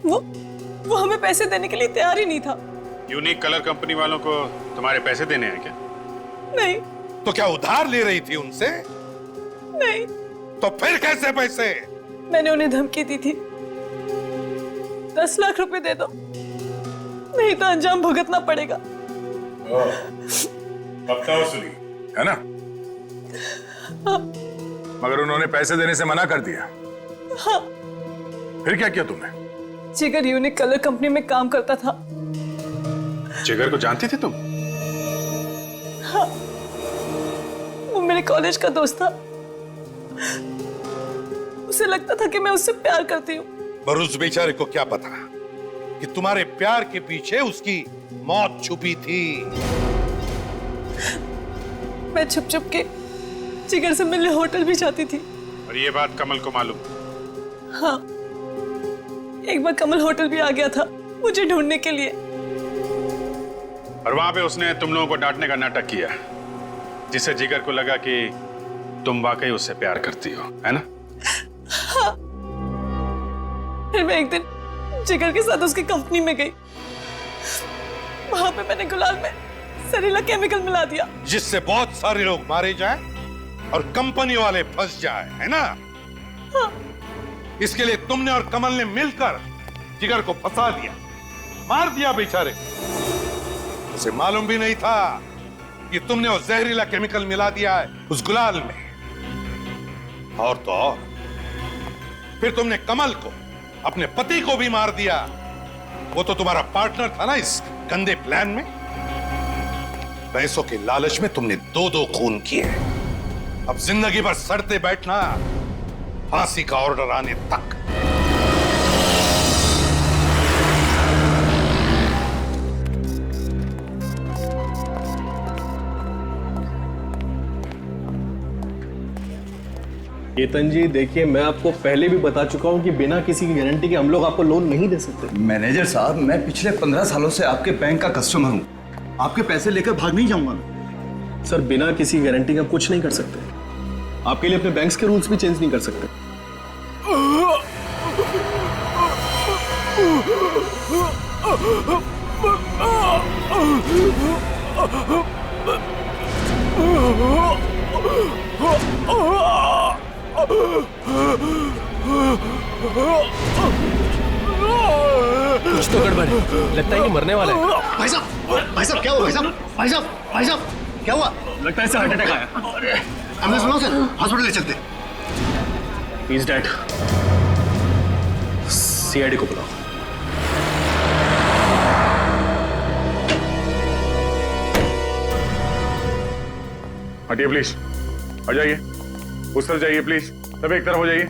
वो हमें पैसे देने के लिए तैयार ही नहीं था। यूनिक कलर कंपनी वालों को तुम्हारे पैसे देने हैं क्या? नहीं। तो क्या उधार ले रही थी उनसे? नहीं। तो फिर कैसे पैसे? मैंने उन्हें धमकी दी थी, 10 लाख रुपए दे दो, नहीं तो अंजाम भुगतना पड़ेगा। अब तो सुनी है ना? हाँ। मगर उन्होंने पैसे देने से मना कर दिया। हाँ। फिर क्या किया तुमने? जिगर यूनिक कलर कंपनी में काम करता था। जिगर को जानती थी तुम? हाँ, वो मेरे कॉलेज का दोस्त था। उसे लगता था कि मैं उससे प्यार करती हूँ। पर उस बेचारे को क्या पता कि तुम्हारे प्यार के पीछे उसकी मौत छुपी थी। मैं छुप छुप के जिगर से मिलने होटल भी जाती थी। और ये बात कमल को मालूम? हाँ, एक बार कमल होटल भी आ गया था मुझे ढूंढने के लिए। और वहां पे उसने तुम लोगों को डांटने का नाटक किया, जिससे जिगर को लगा कि तुम वाकई उससे प्यार करती हो, है ना? हाँ। फिर मैं एक दिन जिगर के साथ उसकी कंपनी में गई। वहां पे मैंने गुलाल में जहरीला केमिकल मिला दिया, जिससे बहुत सारे लोग मारे जाएं और कंपनी वाले फंस जाए, है ना? हाँ। इसके लिए तुमने और कमल ने मिलकर जिगर को फंसा दिया, मार दिया बेचारे। उसे मालूम भी नहीं था कि तुमने वो जहरीला केमिकल मिला दिया है उस गुलाल में। और तो और फिर तुमने कमल को, अपने पति को भी मार दिया। वो तो तुम्हारा पार्टनर था ना इस गंदे प्लान में। पैसों के लालच में तुमने 2-2 खून किए। अब जिंदगी भर सड़ते बैठना, फांसी का ऑर्डर आने तक। केतन जी देखिए, मैं आपको पहले भी बता चुका हूं कि बिना किसी की गारंटी के हम लोग आपको लोन नहीं दे सकते। मैनेजर साहब, मैं पिछले 15 सालों से आपके बैंक का कस्टमर हूं। आपके पैसे लेकर भाग नहीं जाऊंगा मैं। सर, बिना किसी गारंटी के आप कुछ नहीं कर सकते। आपके लिए अपने बैंक्स के रूल्स भी चेंज नहीं कर सकते। कुछ तो गड़बड़ है, लगता है कि मरने वाला है। भाई साहब क्या हुआ? भाई साहब क्या हुआ? लगता है हार्ट अटैक आया। एम्बुलेंस बुलाओ सर, हॉस्पिटल ले चलते। He is dead. सीआईडी को बुलाओ। हटिए प्लीज, आ जाइए। उस तरफ जाइए प्लीज, सब एक तरफ हो जाइए।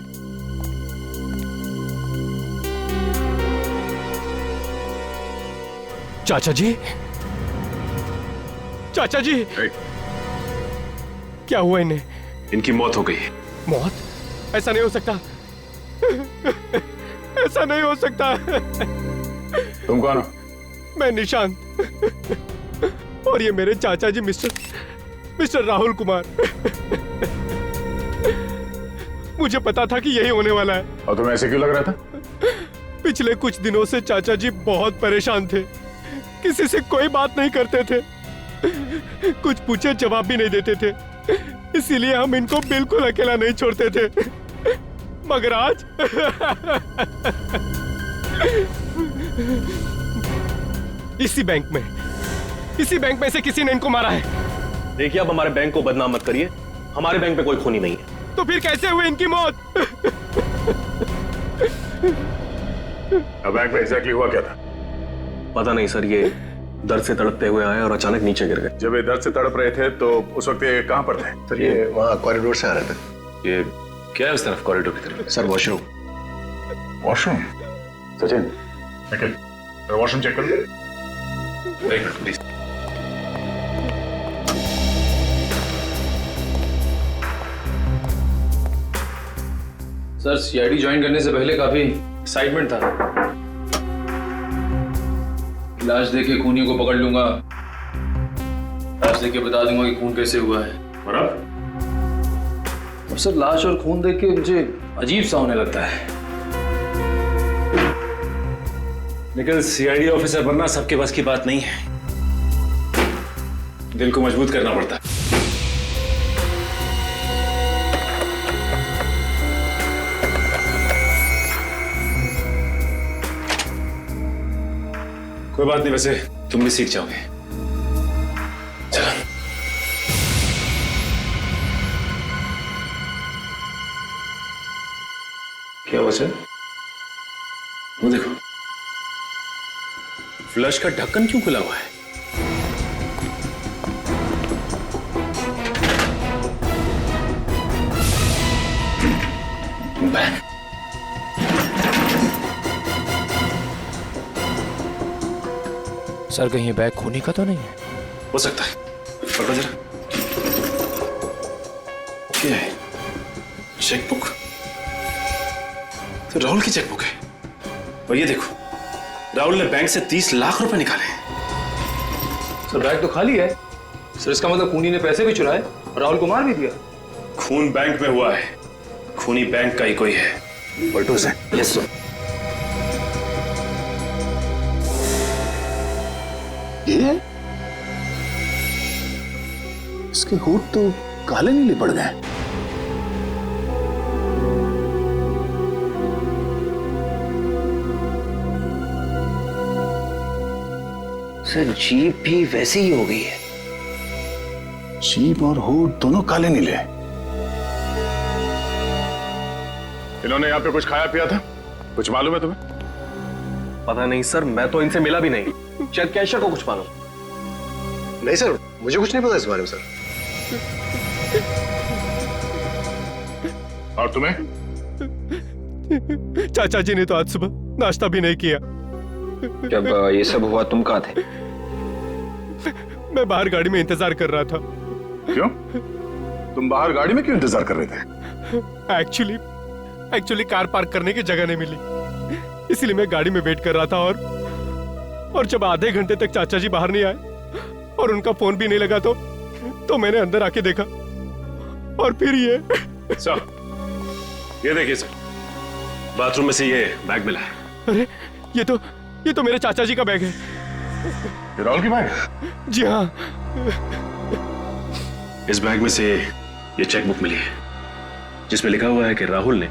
चाचा जी, चाचा जी, क्या हुआ इन्हें? इनकी मौत हो गई। मौत? ऐसा नहीं हो सकता, ऐसा नहीं हो सकता। तुम कौन हो? मैं निशांत, और ये मेरे चाचा जी मिस्टर राहुल कुमार। मुझे पता था कि यही होने वाला है। और तुम्हें ऐसे क्यों लग रहा था? पिछले कुछ दिनों से चाचा जी बहुत परेशान थे, किसी से कोई बात नहीं करते थे, कुछ पूछे जवाब भी नहीं देते थे। इसीलिए हम इनको बिल्कुल अकेला नहीं छोड़ते थे। मगर आज इसी बैंक में से किसी ने इनको मारा है। देखिए, आप हमारे बैंक को बदनाम मत करिए। हमारे बैंक में कोई खूनी नहीं है। तो फिर कैसे हुई इनकी मौत? अब बैंक में एग्जैक्टली हुआ क्या था? पता नहीं सर, ये दर्द से तड़पते हुए आए और अचानक नीचे गिर गए। जब ये दर्द से तड़प रहे थे तो उस वक्त ये कहां पर थे? सर, ये वहाँ कॉरिडोर से आ रहे थे। ये क्या है उस तरफ कॉरिडोर की तरफ? Sir, washroom. वॉशरूम? सचिन, निकल, वॉशरूम चेक कर लो। एक minute please. Sir, CID join करने से पहले काफी एक्साइटमेंट था। लाश देके खूनियों को पकड़ लूंगा, लाश देके बता दूंगा कि खून कैसे हुआ है। और सर, लाश और खून देख के मुझे अजीब सा होने लगता है। लेकिन सीआईडी ऑफिसर बनना सबके बस की बात नहीं है। दिल को मजबूत करना पड़ता है। कोई बात नहीं, वैसे तुम भी सीख जाओगे। चलो। क्या हुआ सर? वो देखो, फ्लश का ढक्कन क्यों खुला हुआ है? बैग। सर, कहीं बैग खूनी का तो नहीं है? हो सकता है, पकड़ो जरा। क्या है? चेकबुक? तो राहुल की चेकबुक है। और ये देखो, राहुल ने बैंक से 30 लाख रुपए निकाले। सर बैग तो खाली है। सर इसका मतलब खूनी ने पैसे भी चुराए और राहुल को मार भी दिया। खून बैंक में हुआ है, खूनी बैंक का ही कोई है। पलटू से। Yes sir. ये इसके होठ तो काले नीले पड़ गए। सर जीप भी वैसी ही हो गई है। जीभ और होठ दोनों काले नीले। इन्होंने यहाँ पे कुछ खाया पिया था? कुछ मालूम है तुम्हें? पता नहीं सर, मैं तो इनसे मिला भी नहीं। शायद कैशियर को कुछ मालूम। नहीं सर, मुझे कुछ नहीं पता इस बारे में सर। और तुम्हें? चाचा जी ने तो आज सुबह नाश्ता भी नहीं किया। जब ये सब हुआ तुम कहाँ थे? मैं बाहर गाड़ी में इंतजार कर रहा था। क्यों? तुम बाहर गाड़ी में क्यों इंतजार कर रहे थे? एक्चुअली कार पार्क करने की जगह नहीं मिली, इसलिए मैं गाड़ी में वेट कर रहा था। और जब आधे घंटे तक चाचा जी बाहर नहीं आए और उनका फोन भी नहीं लगा तो मैंने अंदर आके देखा और फिर ये। सर, ये देखिए सर, बाथरूम में से ये बैग मिला है। अरे ये तो मेरे चाचा जी का बैग है। ये राहुल की बैग है? जी हाँ। इस बैग में से ये चेकबुक मिली है जिसमें लिखा हुआ है कि राहुल ने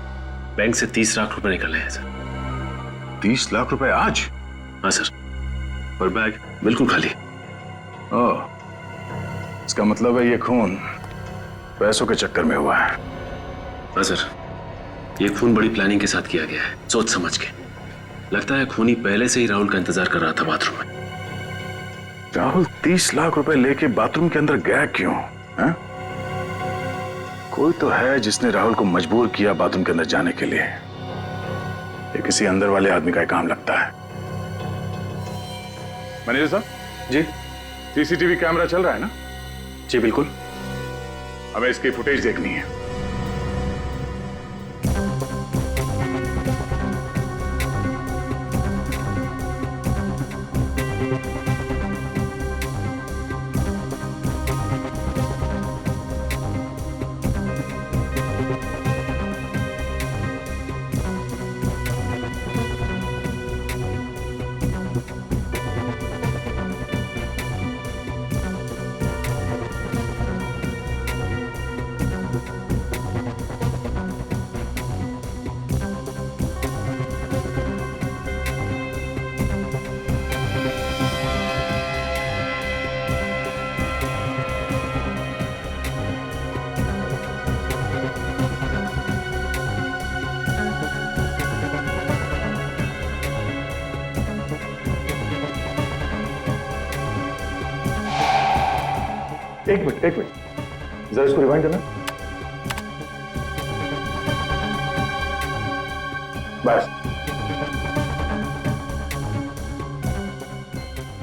बैंक से 30 लाख रुपए निकाले हैं सर। 30 लाख रुपए आज? हाँ सर, और बैग बिल्कुल खाली। ओह, इसका मतलब है ये खून पैसों के चक्कर में हुआ है। हाँ सर, ये खून बड़ी प्लानिंग के साथ किया गया है, सोच समझ के। लगता है खूनी पहले से ही राहुल का इंतजार कर रहा था बाथरूम में। राहुल 30 लाख रुपए लेके बाथरूम के अंदर गया क्यों? है? कोई तो है जिसने राहुल को मजबूर किया बाथरूम के अंदर जाने के लिए। ये किसी अंदर वाले आदमी का काम लगता है। मैनेजर साहब जी, सीसीटीवी कैमरा चल रहा है ना? जी बिल्कुल। हमें इसकी फुटेज देखनी है। एक मिनट जरा इसको रिवाइंड करना। बस।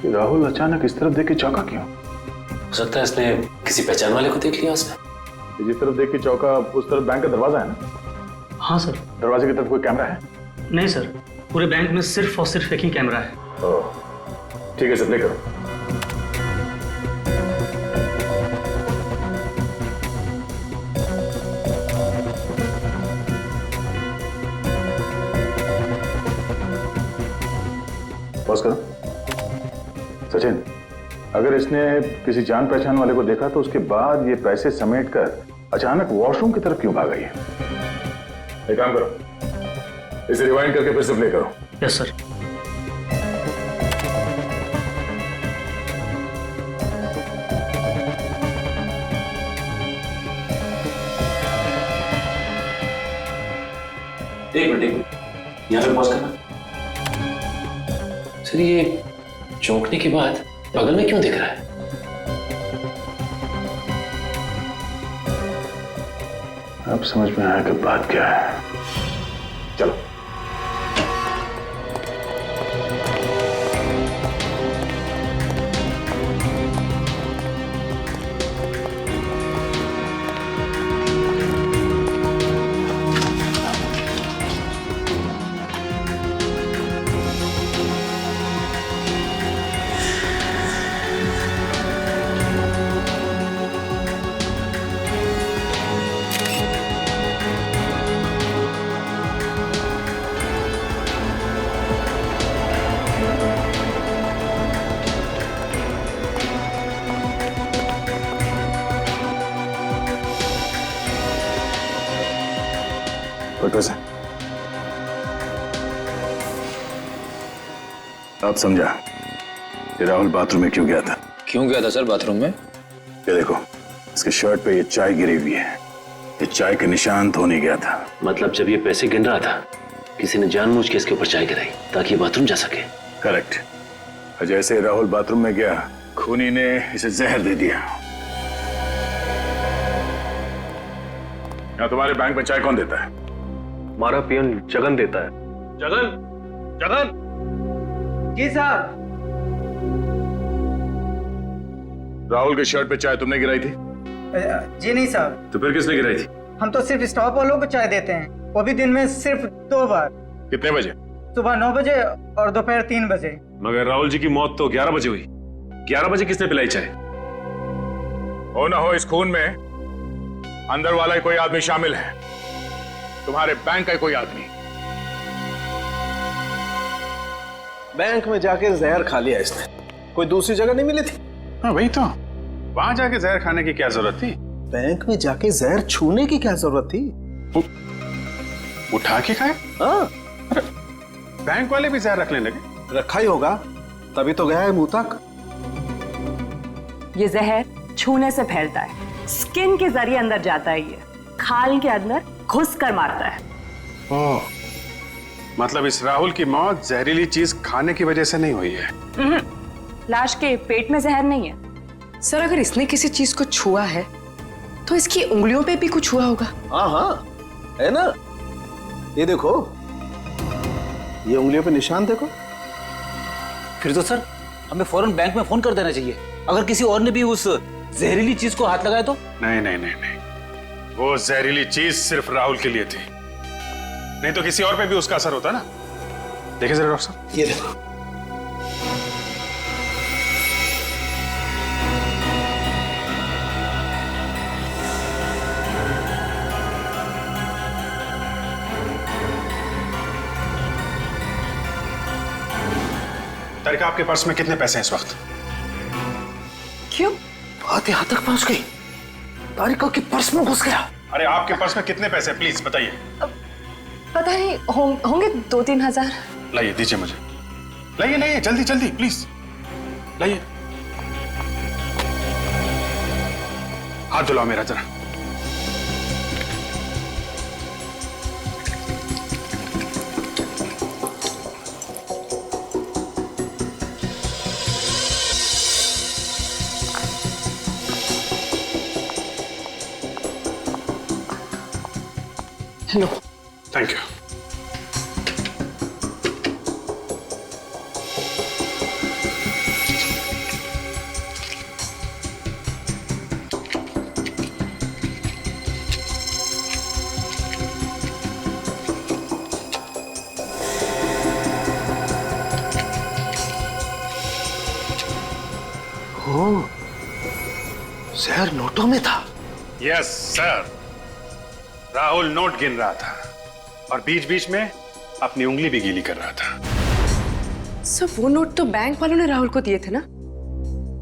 राहुल अचानक इस तरफ देख के चौंका क्यों? हो सकता है इसने किसी पहचान वाले को देख लिया उसने। जिस तरफ देख के चौंका उस तरफ बैंक का दरवाजा है ना? हाँ सर। दरवाजे की तरफ कोई कैमरा है? नहीं सर, पूरे बैंक में सिर्फ और सिर्फ एक ही कैमरा है। ठीक है सर, प्ले करो। पॉज करो। सचिन, अगर इसने किसी जान पहचान वाले को देखा तो उसके बाद ये पैसे समेटकर अचानक वॉशरूम की तरफ क्यों भाग गई है? एक काम करो, इसे रिवाइंड करके फिर से प्ले करो। Yes sir. एक मिनट, यहाँ पे पॉज करना। सर ये चौंकने के बाद बगल में क्यों दिख रहा है? अब समझ में आया कि बात क्या है। चलो। फोटो से अब समझा कि राहुल बाथरूम में क्यों गया था। क्यों गया था सर बाथरूम में? ये देखो, इसके शर्ट पे ये चाय गिरी हुई है। ये चाय के निशान धोने गया था। मतलब जब ये पैसे गिन रहा था किसी ने जानबूझ के इसके ऊपर चाय गिराई ताकि बाथरूम जा सके। करेक्ट। और जैसे राहुल बाथरूम में गया, खूनी ने इसे जहर दे दिया। यहाँ तुम्हारे बैंक में चाय कौन देता है? हमारा पियन जगन देता है। जगन, जगन। जी साहब। राहुल के शर्ट पे चाय तुमने गिराई थी? जी नहीं साहब। तो फिर किसने गिराई थी? हम तो सिर्फ स्टॉप वालों को चाय देते हैं, वो भी दिन में सिर्फ 2 बार। कितने बजे? सुबह 9 बजे और दोपहर 3 बजे। मगर राहुल जी की मौत तो 11 बजे हुई। 11 बजे किसने पिलाई चाय? हो ना हो, इस खून में अंदर वाला ही कोई आदमी शामिल है। तुम्हारे बैंक का कोई आदमी। बैंक में जाके जहर खा लिया इसने, कोई दूसरी जगह नहीं मिली थी। हाँ वही तो, वहां जाके जहर खाने की क्या जरूरत थी? बैंक में जाके जहर छूने की क्या जरूरत थी? उठा के खाए? हाँ। बैंक वाले भी जहर रखने लगे। रखा ही होगा, तभी तो गया है मुंह तक। ये जहर छूने से फैलता है, स्किन के जरिए अंदर जाता है, ये खाल के अंदर घुस कर मारता है। ओह, मतलब इस राहुल की मौत जहरीली चीज खाने की वजह से नहीं हुई है? लाश के पेट में जहर नहीं है। सर अगर इसने किसी चीज को छुआ है तो इसकी उंगलियों पे भी कुछ हुआ होगा। हाँ हाँ, है ना? ये देखो, ये उंगलियों पे निशान देखो। फिर तो सर हमें फौरन बैंक में फोन कर देना चाहिए, अगर किसी और ने भी उस जहरीली चीज को हाथ लगाया तो। नहीं नहीं नहीं नहीं, वो जहरीली चीज सिर्फ राहुल के लिए थी, नहीं तो किसी और पे भी उसका असर होता ना। देखिए जरा डॉक्टर साहब, ये देखो। तारिका, आपके पर्स में कितने पैसे हैं इस वक्त? क्यों? बात यहाँ तक पहुंच गई, तारिका के पर्स में घुस गया। अरे आपके पर्स में कितने पैसे, प्लीज बताइए। पता नहीं, होंगे 2-3 हजार। लाइए, दीजिए मुझे। लाइए लाइए, जल्दी जल्दी प्लीज लाइए। हाथ धुलाओ मेरा जरा। हेलो। Thank you. ओह, जहर नोटों में था। यस सर, राहुल नोट गिन रहा था और बीच बीच में अपनी उंगली भी गीली कर रहा था। सर वो नोट तो बैंक वालों ने राहुल को दिए थे ना,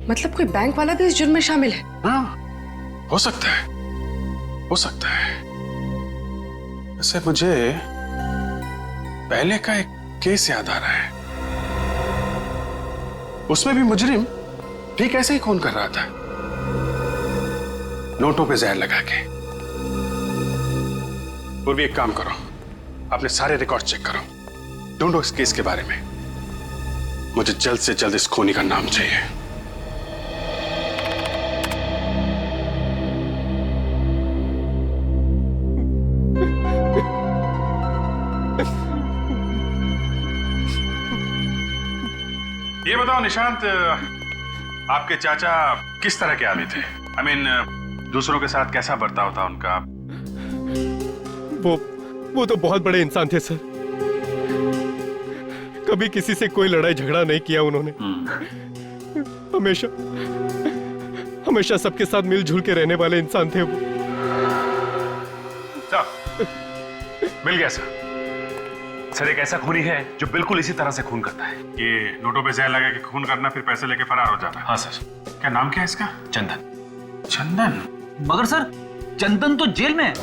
मतलब कोई बैंक वाला भी इस जुर्म में शामिल है। हाँ, हो सकता है, हो सकता है। वैसे मुझे पहले का एक केस याद आ रहा है, उसमें भी मुजरिम ठीक ऐसे ही खून कर रहा था, नोटों पे जहर लगा के। पूर्वी एक काम करो, अपने सारे रिकॉर्ड चेक करो, ढूंढो इस केस के बारे में। मुझे जल्द से जल्द इस खूनी का नाम चाहिए। ये बताओ निशांत, आपके चाचा किस तरह के आदमी थे? I mean, दूसरों के साथ कैसा बर्ताव था उनका? वो तो बहुत बड़े इंसान थे सर, कभी किसी से कोई लड़ाई झगड़ा नहीं किया उन्होंने। हमेशा हमेशा सबके साथ मिलजुल के रहने वाले इंसान थे वो। मिल गया सर। सर एक ऐसा खूनी है जो बिल्कुल इसी तरह से खून करता है। ये नोटों पे जहर लगा के खून करना, फिर पैसे लेके फरार हो जाना। हाँ सर। क्या नाम क्या है इसका? चंदन। चंदन? मगर सर चंदन तो जेल में है।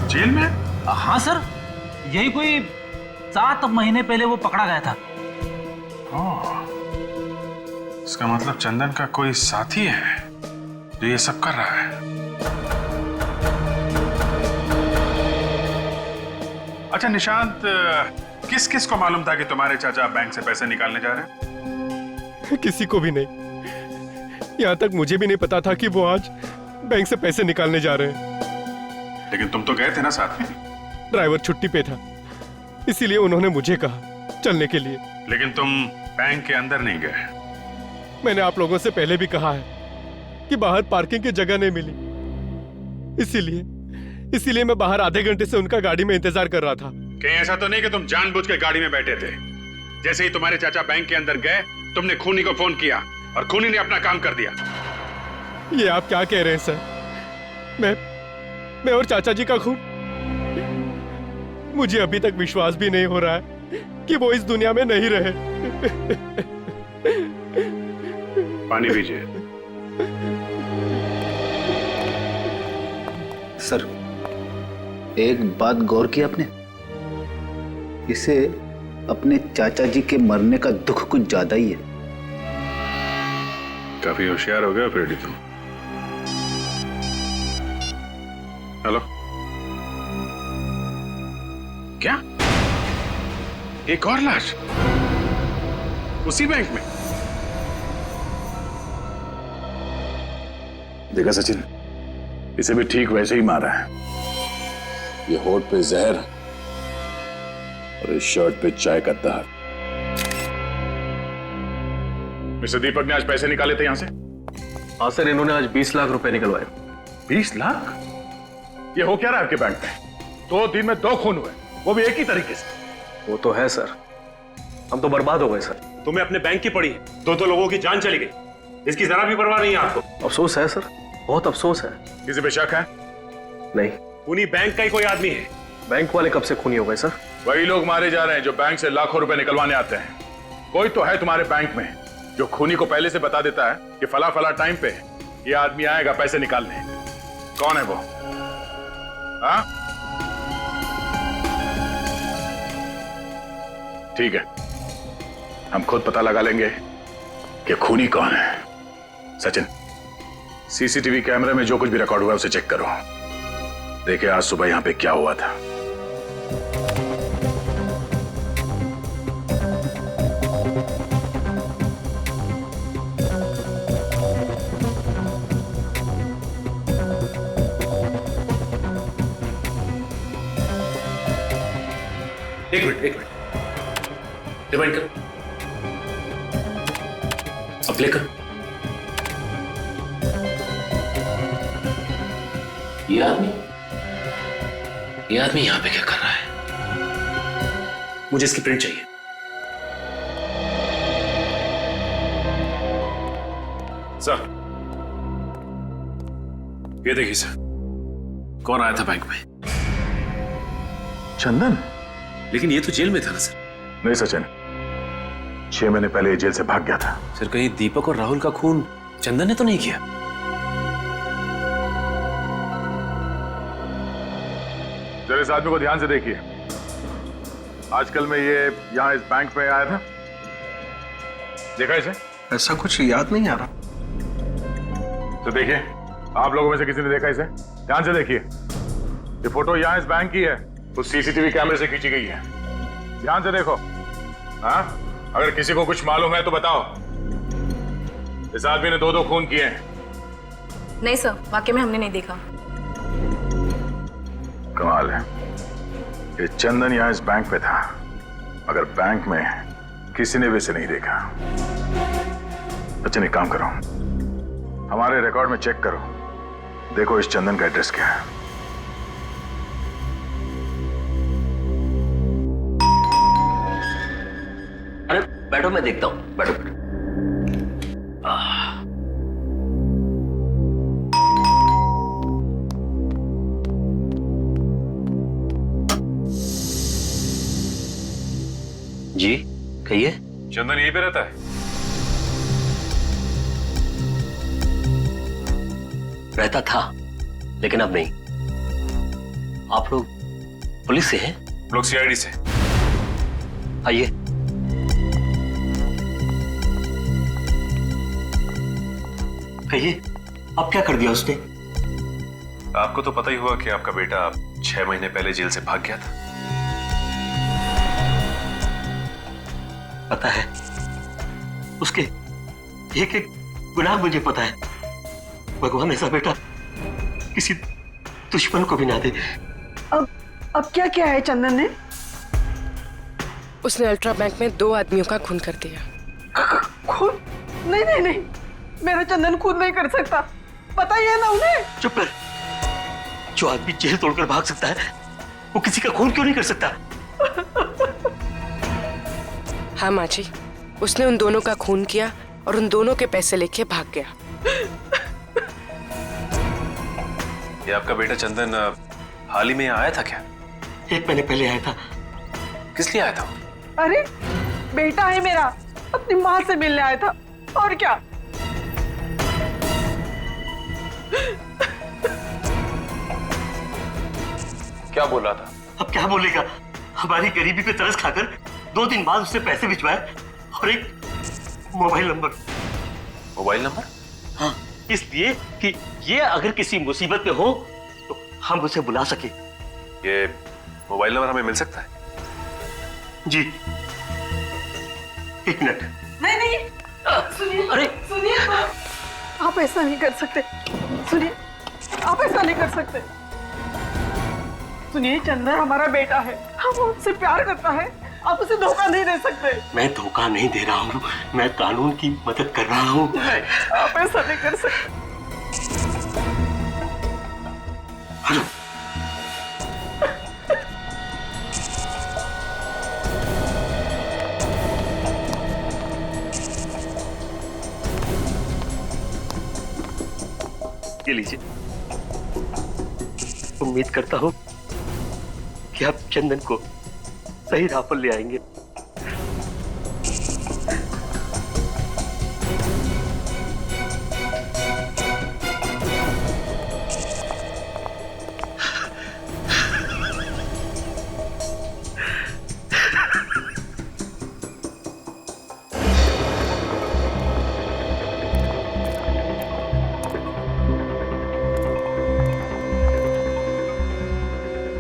जेल में? हाँ सर, यही कोई 7 महीने पहले वो पकड़ा गया था। इसका मतलब चंदन का कोई साथी है जो ये सब कर रहा है। अच्छा निशांत, किस किस को मालूम था कि तुम्हारे चाचा बैंक से पैसे निकालने जा रहे हैं? किसी को भी नहीं। यहाँ तक मुझे भी नहीं पता था कि वो आज बैंक से पैसे निकालने जा रहे हैं। लेकिन तुम तो गए थे ना साथ में। ड्राइवर छुट्टी पे था, इसीलिए उन्होंने मुझे कहा चलने के लिए। लेकिन तुम बैंक के अंदर नहीं गए। मैंने आप लोगों से पहले भी कहा है कि बाहर पार्किंग की जगह नहीं मिली, इसीलिए मैं बाहर आधे घंटे से उनका गाड़ी में इंतजार कर रहा था। कहीं ऐसा तो नहीं कि तुम जानबूझ के गाड़ी में बैठे थे? जैसे ही तुम्हारे चाचा बैंक के अंदर गए, तुमने खूनी को फोन किया और खूनी ने अपना काम कर दिया। ये आप क्या कह रहे हैं सर? मैं और चाचा जी का खून? मुझे अभी तक विश्वास भी नहीं हो रहा है कि वो इस दुनिया में नहीं रहे। पानी पीजिए। सर, एक बात गौर की आपने? इसे अपने चाचा जी के मरने का दुख कुछ ज्यादा ही है। काफी होशियार हो गए फ्रेडी तुम। हेलो, क्या एक और लाश उसी बैंक में? देखा सचिन, इसे भी ठीक वैसे ही मारा है। ये होठ पे जहर और इस शर्ट पे चाय का दाग। मिस्टर दीपक ने आज पैसे निकाले थे यहां से? हाँ सर, इन्होंने आज 20 लाख रुपए निकलवाए। 20 लाख? ये हो क्या रहा है आपके बैंक में? 2 दिन में 2 खून हुए, वो भी एक ही तरीके से। वो तो है सर, हम तो बर्बाद हो गए सर। तुम्हें अपने बैंक की पड़ी, 2 लोगों की जान चली गई, इसकी जरा भी परवाह नहीं है आपको। अफसोस है सर, बहुत अफसोस है। किसी पे शक है? नहीं। खूनी बैंक का ही कोई आदमी है। बैंक वाले कब से खूनी हो गए सर? वही लोग मारे जा रहे हैं जो बैंक से लाखों रुपए निकलवाने आते हैं। कोई तो है तुम्हारे बैंक में जो खूनी को पहले से बता देता है कि फला फला टाइम पे ये आदमी आएगा पैसे निकालने। कौन है वो? हाँ, ठीक है, हम खुद पता लगा लेंगे कि खूनी कौन है। सचिन, सीसीटीवी कैमरे में जो कुछ भी रिकॉर्ड हुआ है उसे चेक करो। देखिए आज सुबह यहां पे क्या हुआ था। एक मिनट, डिवाइड कर, अब प्ले कर। ये आदमी यहां पे क्या कर रहा है? मुझे इसकी प्रिंट चाहिए। सर, ये देखिए सर, कौन आया था बैंक में? चंदन। लेकिन ये तो जेल में था ना सर? नहीं सचिन, 6 महीने पहले ये जेल से भाग गया था। सर, कहीं दीपक और राहुल का खून चंदन ने तो नहीं किया? जरा इस आदमी को ध्यान से देखिए। आजकल में ये यहां इस बैंक में आया था, देखा इसे? ऐसा कुछ याद नहीं आ रहा। तो देखिए, आप लोगों में से किसी ने देखा इसे? ध्यान से देखिए। ये फोटो यहां इस बैंक की है, उस सीसीटीवी कैमरे से खींची गई है। ध्यान से देखो। हाँ, अगर किसी को कुछ मालूम है तो बताओ। इस आदमी ने 2 खून किए हैं। नहीं सर, वाकई में हमने नहीं देखा। कमाल है, ये चंदन यहां इस बैंक पे था, मगर बैंक में किसी ने भी इसे नहीं देखा। अच्छा, एक काम करो, हमारे रिकॉर्ड में चेक करो, देखो इस चंदन का एड्रेस क्या है। अरे बैठो, मैं देखता हूं, बैठो बैठो। जी कहिए। चंदन यहीं पे रहता है? रहता था, लेकिन अब नहीं। आप लोग पुलिस से हैं? लोग सीआईडी से। आइए। कहिए, अब क्या कर दिया उसने? आपको तो पता ही हुआ कि आपका बेटा 6 महीने पहले जेल से भाग गया था। पता है, उसके एक एक गुनाह मुझे पता है। भगवान ऐसा बेटा किसी दुश्मन को भी ना दे। अब क्या किया है चंदन ने? उसने अल्ट्रा बैंक में 2 आदमियों का खून कर दिया। खून? नहीं नहीं नहीं, मेरा चंदन खून नहीं कर सकता, बताइए ना उन्हें। चुप कर। जो आदमी जेल तोड़कर भाग सकता है वो किसी का खून क्यों नहीं कर सकता? हाँ माँ जी, उसने उन दोनों का खून किया और उन दोनों के पैसे लेके भाग गया। ये आपका बेटा चंदन हाल ही में आया था क्या? 1 महीने पहले आया था। किस लिए आया था? अरे बेटा है मेरा, अपनी माँ से मिलने आया था, और क्या। क्या बोल रहा था? अब क्या बोलेगा? हमारी गरीबी पे तरस खाकर 2 दिन बाद उससे पैसे भिजवाए और एक मोबाइल नंबर। Mobile number? हाँ, इसलिए कि ये अगर किसी मुसीबत में हो तो हम उसे बुला सके। ये मोबाइल नंबर हमें मिल सकता है? जी। 1 मिनट। नहीं नहीं, सुनिए। अरे सुनिए, आप ऐसा नहीं कर सकते। सुनिए, आप ऐसा नहीं कर सकते। सुनिए, चंदन हमारा बेटा है, हम उससे प्यार करता है, आप उसे धोखा नहीं दे सकते। मैं धोखा नहीं दे रहा हूँ, मैं कानून की मदद कर रहा हूँ। नहीं, आप ऐसा नहीं कर सकते। हेलो। ये लीजिए। उम्मीद करता हूँ कि आप चंदन को सही राह पर ले आएंगे।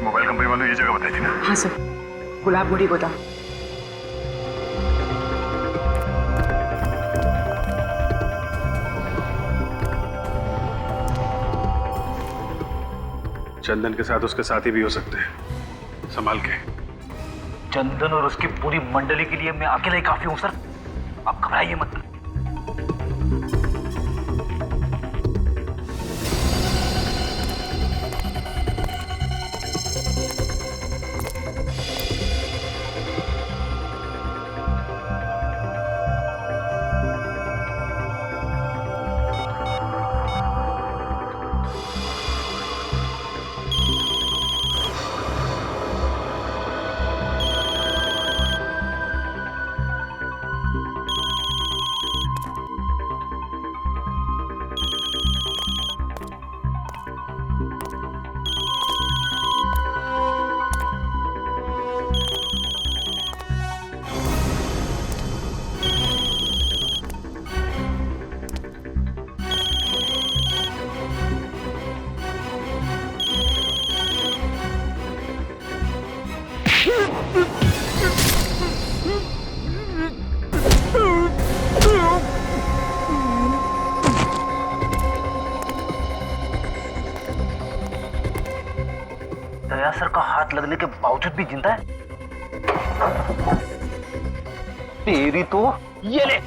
मोबाइल कंपनी वालों ये जगह बताई थी ना? हाँ सर, गुलाब गुड़ी गोदाम। चंदन के साथ उसके साथी भी हो सकते हैं, संभाल के। चंदन और उसकी पूरी मंडली के लिए मैं अकेला ही काफी हूं सर, आप घबराइए मत। दया सर का हाथ लगने के बावजूद भी जिंदा है? तेरी तो ये ले।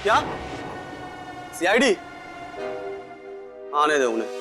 क्या? सीआईडी? आने दे उन्हें।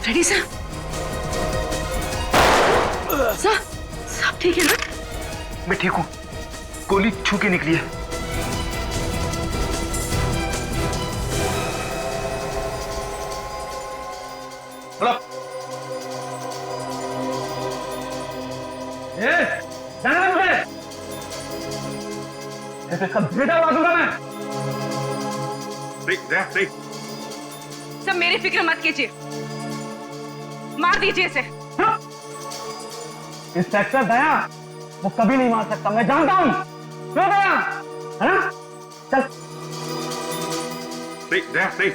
रेडी साहब? साहब ठीक है ना? मैं ठीक हूँ, गोली छू के निकली है। बेटा बाजूगा मैं। सब मेरी फिक्र मत कीजिए, मार दीजिए इसे। इंस्पेक्टर दया वो कभी नहीं मार सकता, मैं जानता हूँ। क्यों दया, है ना? चल। नहीं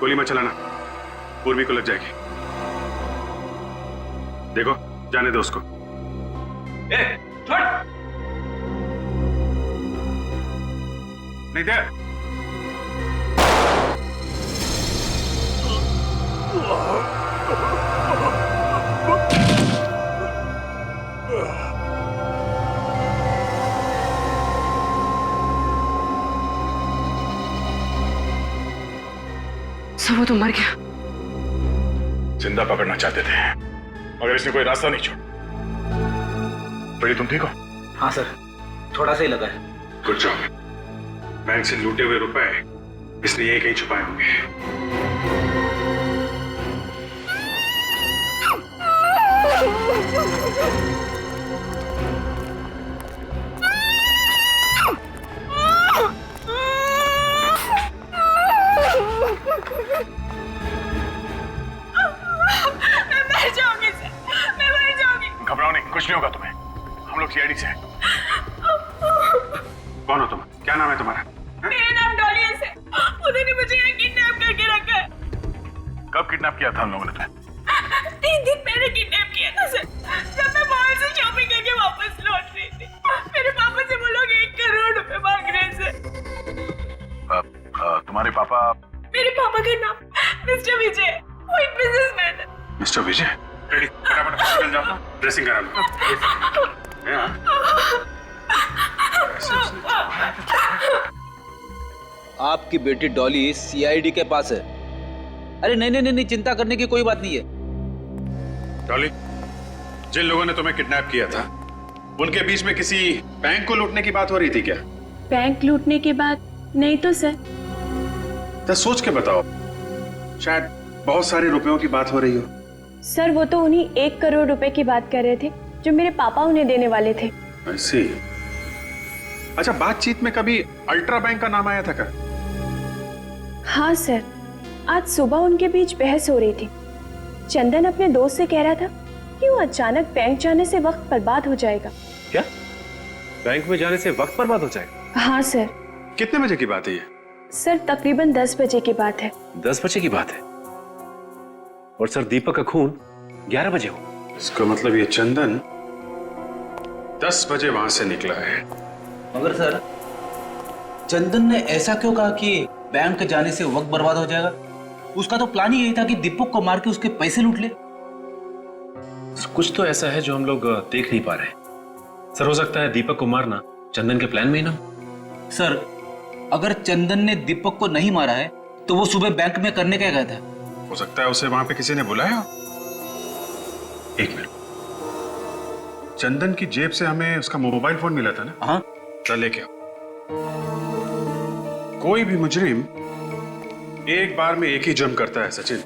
गोली मत चलाना, पूर्वी को लग जाएगी। देखो जाने दो उसको। छोड़। नहीं दे। वो तो मर गया। जिंदा पकड़ना चाहते थे मगर इसने कोई रास्ता नहीं छोड़ा। बड़ी तुम ठीक हो? हाँ सर, थोड़ा सा ही लगा है। Good job. बैंक से लूटे हुए रुपए इसने यही कहीं छुपाए होंगे। घबराओ नहीं, कुछ नहीं होगा तुम्हें। हम लोग सीआईडी से हैं। कौन हो तुम? क्या नाम है तुम्हारा? मेरा नाम डॉली है सर। उन्होंने मुझे यहाँ किडनैप करके रखा है। कब किडनैप किया था हम लोगों ने तुम्हें? 3 दिन पहले किडनैप किया था सर, जब मैं मॉल से शॉपिंग करके वापस लौट रही थी। मेरे पापा से वो लोग 1 करोड़ रुपए मांग रहे हैं सर। तुम्हारे पापा? मेरे पापा का नाम मिस्टर विजय, वो एक बिजनेसमैन है। मिस्टर विजय? रेडी, फटाफट हॉस्पिटल जाओ, ड्रेसिंग करा लो। आपकी बेटी डॉली सीआईडी के पास है। अरे नहीं, चिंता करने की कोई बात नहीं है। डॉली, जिन लोगों ने तुम्हें किडनैप किया था उनके बीच में किसी बैंक को लूटने की बात हो रही थी क्या? बैंक लूटने की बात नहीं तो सर। तो सोच के बताओ, शायद बहुत सारे रुपयों की बात हो रही हो। सर वो तो उन्हीं 1 करोड़ रुपए की बात कर रहे थे जो मेरे पापा उन्हें देने वाले थे। ऐसी? अच्छा, बातचीत में कभी अल्ट्रा बैंक का नाम आया था क्या? हाँ सर, आज सुबह उनके बीच बहस हो रही थी। चंदन अपने दोस्त से कह रहा था कि वो अचानक बैंक जाने से वक्त बर्बाद हो जाएगा। क्या? बैंक में जाने से वक्त बर्बाद हो जाएगा? हाँ सर। कितने बजे की बात है ये? सर तकरीबन 10 बजे की बात है। 10 बजे की बात है? और सर दीपक का खून 11 बजे हो। इसका मतलब ये चंदन 10 बजे वहां से निकला है। मगर सर चंदन ने ऐसा क्यों कहा कि बैंक जाने से वक्त बर्बाद हो जाएगा? उसका तो प्लान ही यही था कि दीपक को मार के उसके पैसे लूट ले। कुछ तो ऐसा है जो हम लोग देख नहीं पा रहे। सर हो सकता है दीपक को मारना चंदन के प्लान में ही ना हो। सर अगर चंदन ने दीपक को नहीं मारा है तो वो सुबह बैंक में करने क्या गया था? हो सकता है उसे वहां पे किसी ने बुलाया। एक मिनट, चंदन की जेब से हमें उसका मोबाइल फोन मिला था ना? हाँ। चल लेके आओ। कोई भी मुजरिम एक बार में एक ही जुर्म करता है सचिन।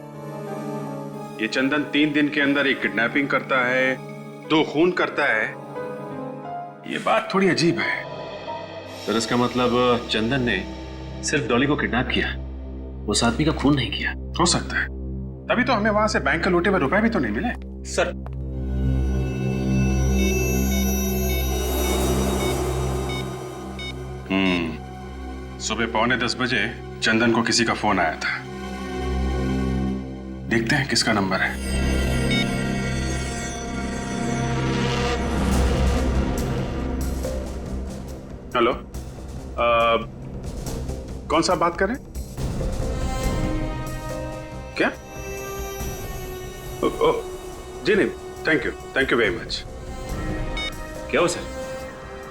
ये चंदन 3 दिन के अंदर एक किडनैपिंग करता है, 2 खून करता है ये बात थोड़ी अजीब है सर। इसका मतलब चंदन ने सिर्फ डॉली को किडनैप किया, उस आदमी का खून नहीं किया। हो सकता है, तभी तो हमें वहां से बैंक के लूटे हुए रुपए भी तो नहीं मिले। सर सुबह 9:45 बजे चंदन को किसी का फोन आया था। देखते हैं किसका नंबर है। हेलो, कौन सा बात कर रहे हैं? क्या? जी नहीं, थैंक यू वेरी मच। क्या हो सर,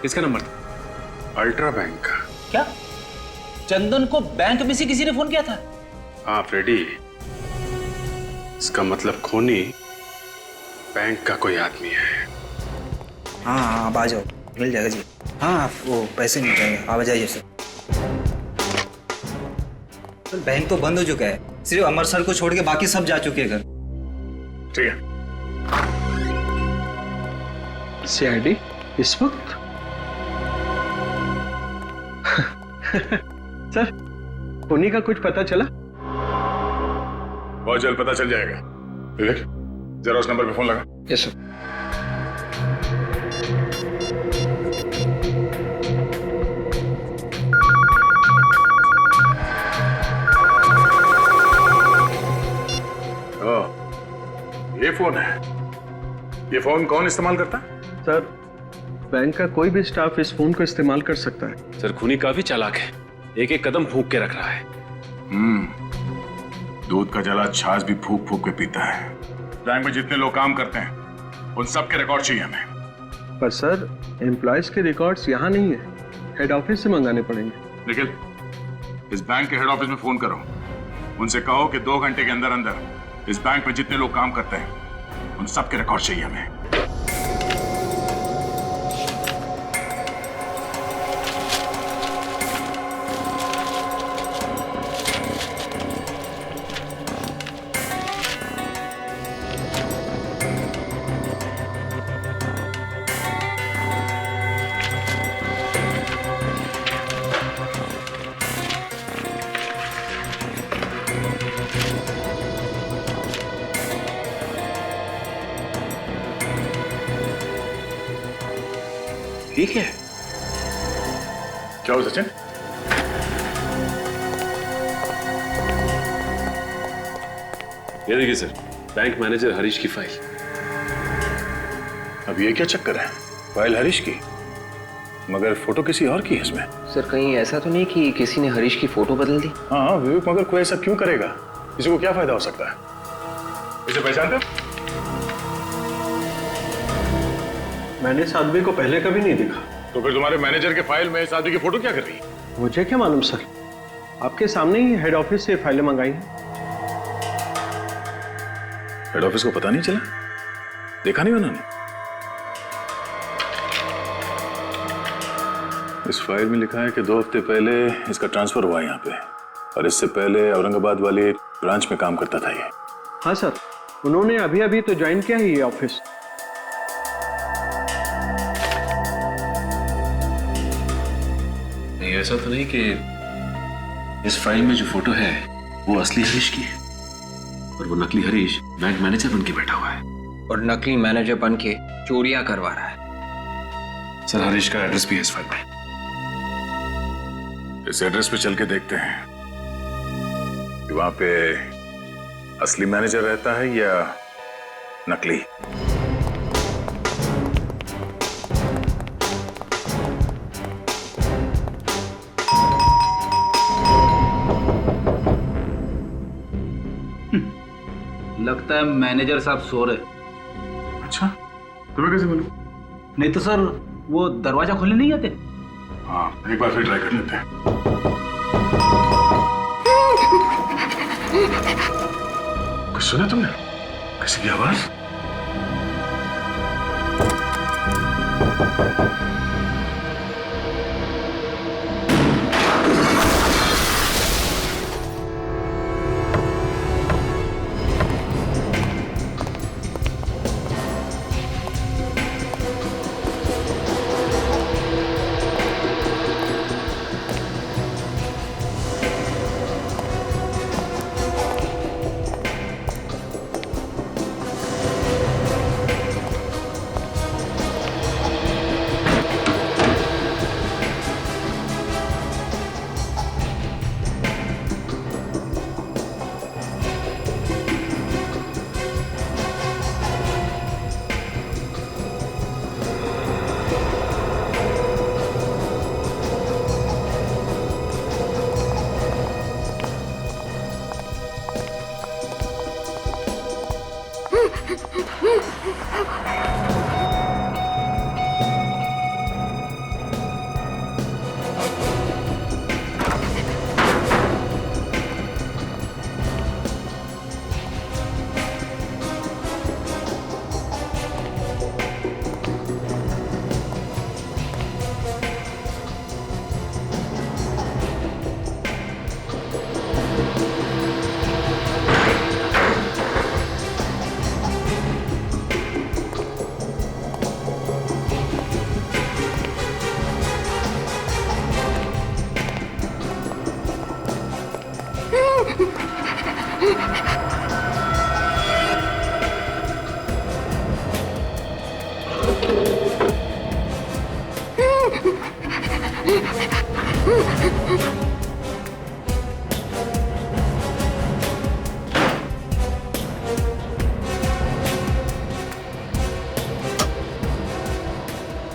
किसका नंबर था? अल्ट्रा बैंक का। क्या चंदन को बैंक में से किसी ने फोन किया था? हाँ फ्रेडी, इसका मतलब खूनी बैंक का कोई आदमी है। हाँ आप आ जाओ, मिल जाएगा जी। हाँ वो पैसे मिल जाएंगे, आप आ जाइए सर। बैंक तो बंद हो चुका है, सिर्फ अमर सर को छोड़ के बाकी सब जा चुके हैं घर। ठीक है। सीआईडी इस वक्त? सर, खूनी का कुछ पता चला? बहुत जल्द पता चल जाएगा। विवेक, जरा उस नंबर पे फोन लगा। Yes sir. ये फोन है। ये फोन कौन इस्तेमाल करता है? सर, बैंक का कोई भी स्टाफ इस फोन को इस्तेमाल कर सकता है। सर खूनी काफी चालाक है, एक एक कदम फूंक के रख रहा है। दूध का जला छाछ भी फूक फूक के पीता है। बैंक में जितने लोग काम करते हैं उन सब के रिकॉर्ड चाहिए हमें। पर सर, एम्प्लॉयज के रिकॉर्ड्स यहाँ नहीं है, हेड ऑफिस से मंगाने पड़ेंगे। निखिल, इस बैंक के हेड ऑफिस में फोन करो, उनसे कहो कि 2 घंटे के अंदर अंदर इस बैंक में जितने लोग काम करते हैं उन सब के रिकॉर्ड चाहिए हमें। ठीक है। क्या हो सचिन? ये देखिए सर, बैंक मैनेजर हरीश की फाइल। अब ये क्या चक्कर है? फाइल हरीश की, मगर फोटो किसी और की है इसमें। सर कहीं ऐसा तो नहीं कि किसी ने हरीश की फोटो बदल दी? हाँ विवेक, मगर कोई ऐसा क्यों करेगा? किसी को क्या फायदा हो सकता है? इसे पहचानते हो? मैंने इस आदमी को पहले कभी नहीं देखा। तो फिर तुम्हारे मैनेजर के फाइल में इस आदमी की फोटो क्या कर रही है? मुझे क्या मालूम सर, आपके सामने ही हेड ऑफिस से फाइलें मंगाई हैं। हेड ऑफिस को पता नहीं चला? देखा नहीं उन्होंने? इस फाइल में लिखा है कि 2 हफ्ते पहले इसका ट्रांसफर हुआ यहाँ पे, और इससे पहले औरंगाबाद वाले ब्रांच में काम करता था ये। हाँ सर, उन्होंने अभी अभी तो ज्वाइन किया ही ये ऑफिस। नहीं, ऐसा तो नहीं कि इस फाइल में जो फोटो है वो असली हरीश की है और वो नकली हरीश बैंक मैनेजर बन के बैठा हुआ है और नकली मैनेजर बन के चोरियां करवा रहा है। सर हरीश का एड्रेस भी है इस फाइल में। इस एड्रेस पे चल के देखते हैं कि वहां पे असली मैनेजर रहता है या नकली। लगता है मैनेजर साहब सो रहे। अच्छा, तुम्हें कैसे मालूम? नहीं तो सर वो दरवाजा खोलने नहीं आते? हाँ, एक बार फिर ट्राई कर लेते हैं। कुछ सुना तुमने? किसी की आवाज?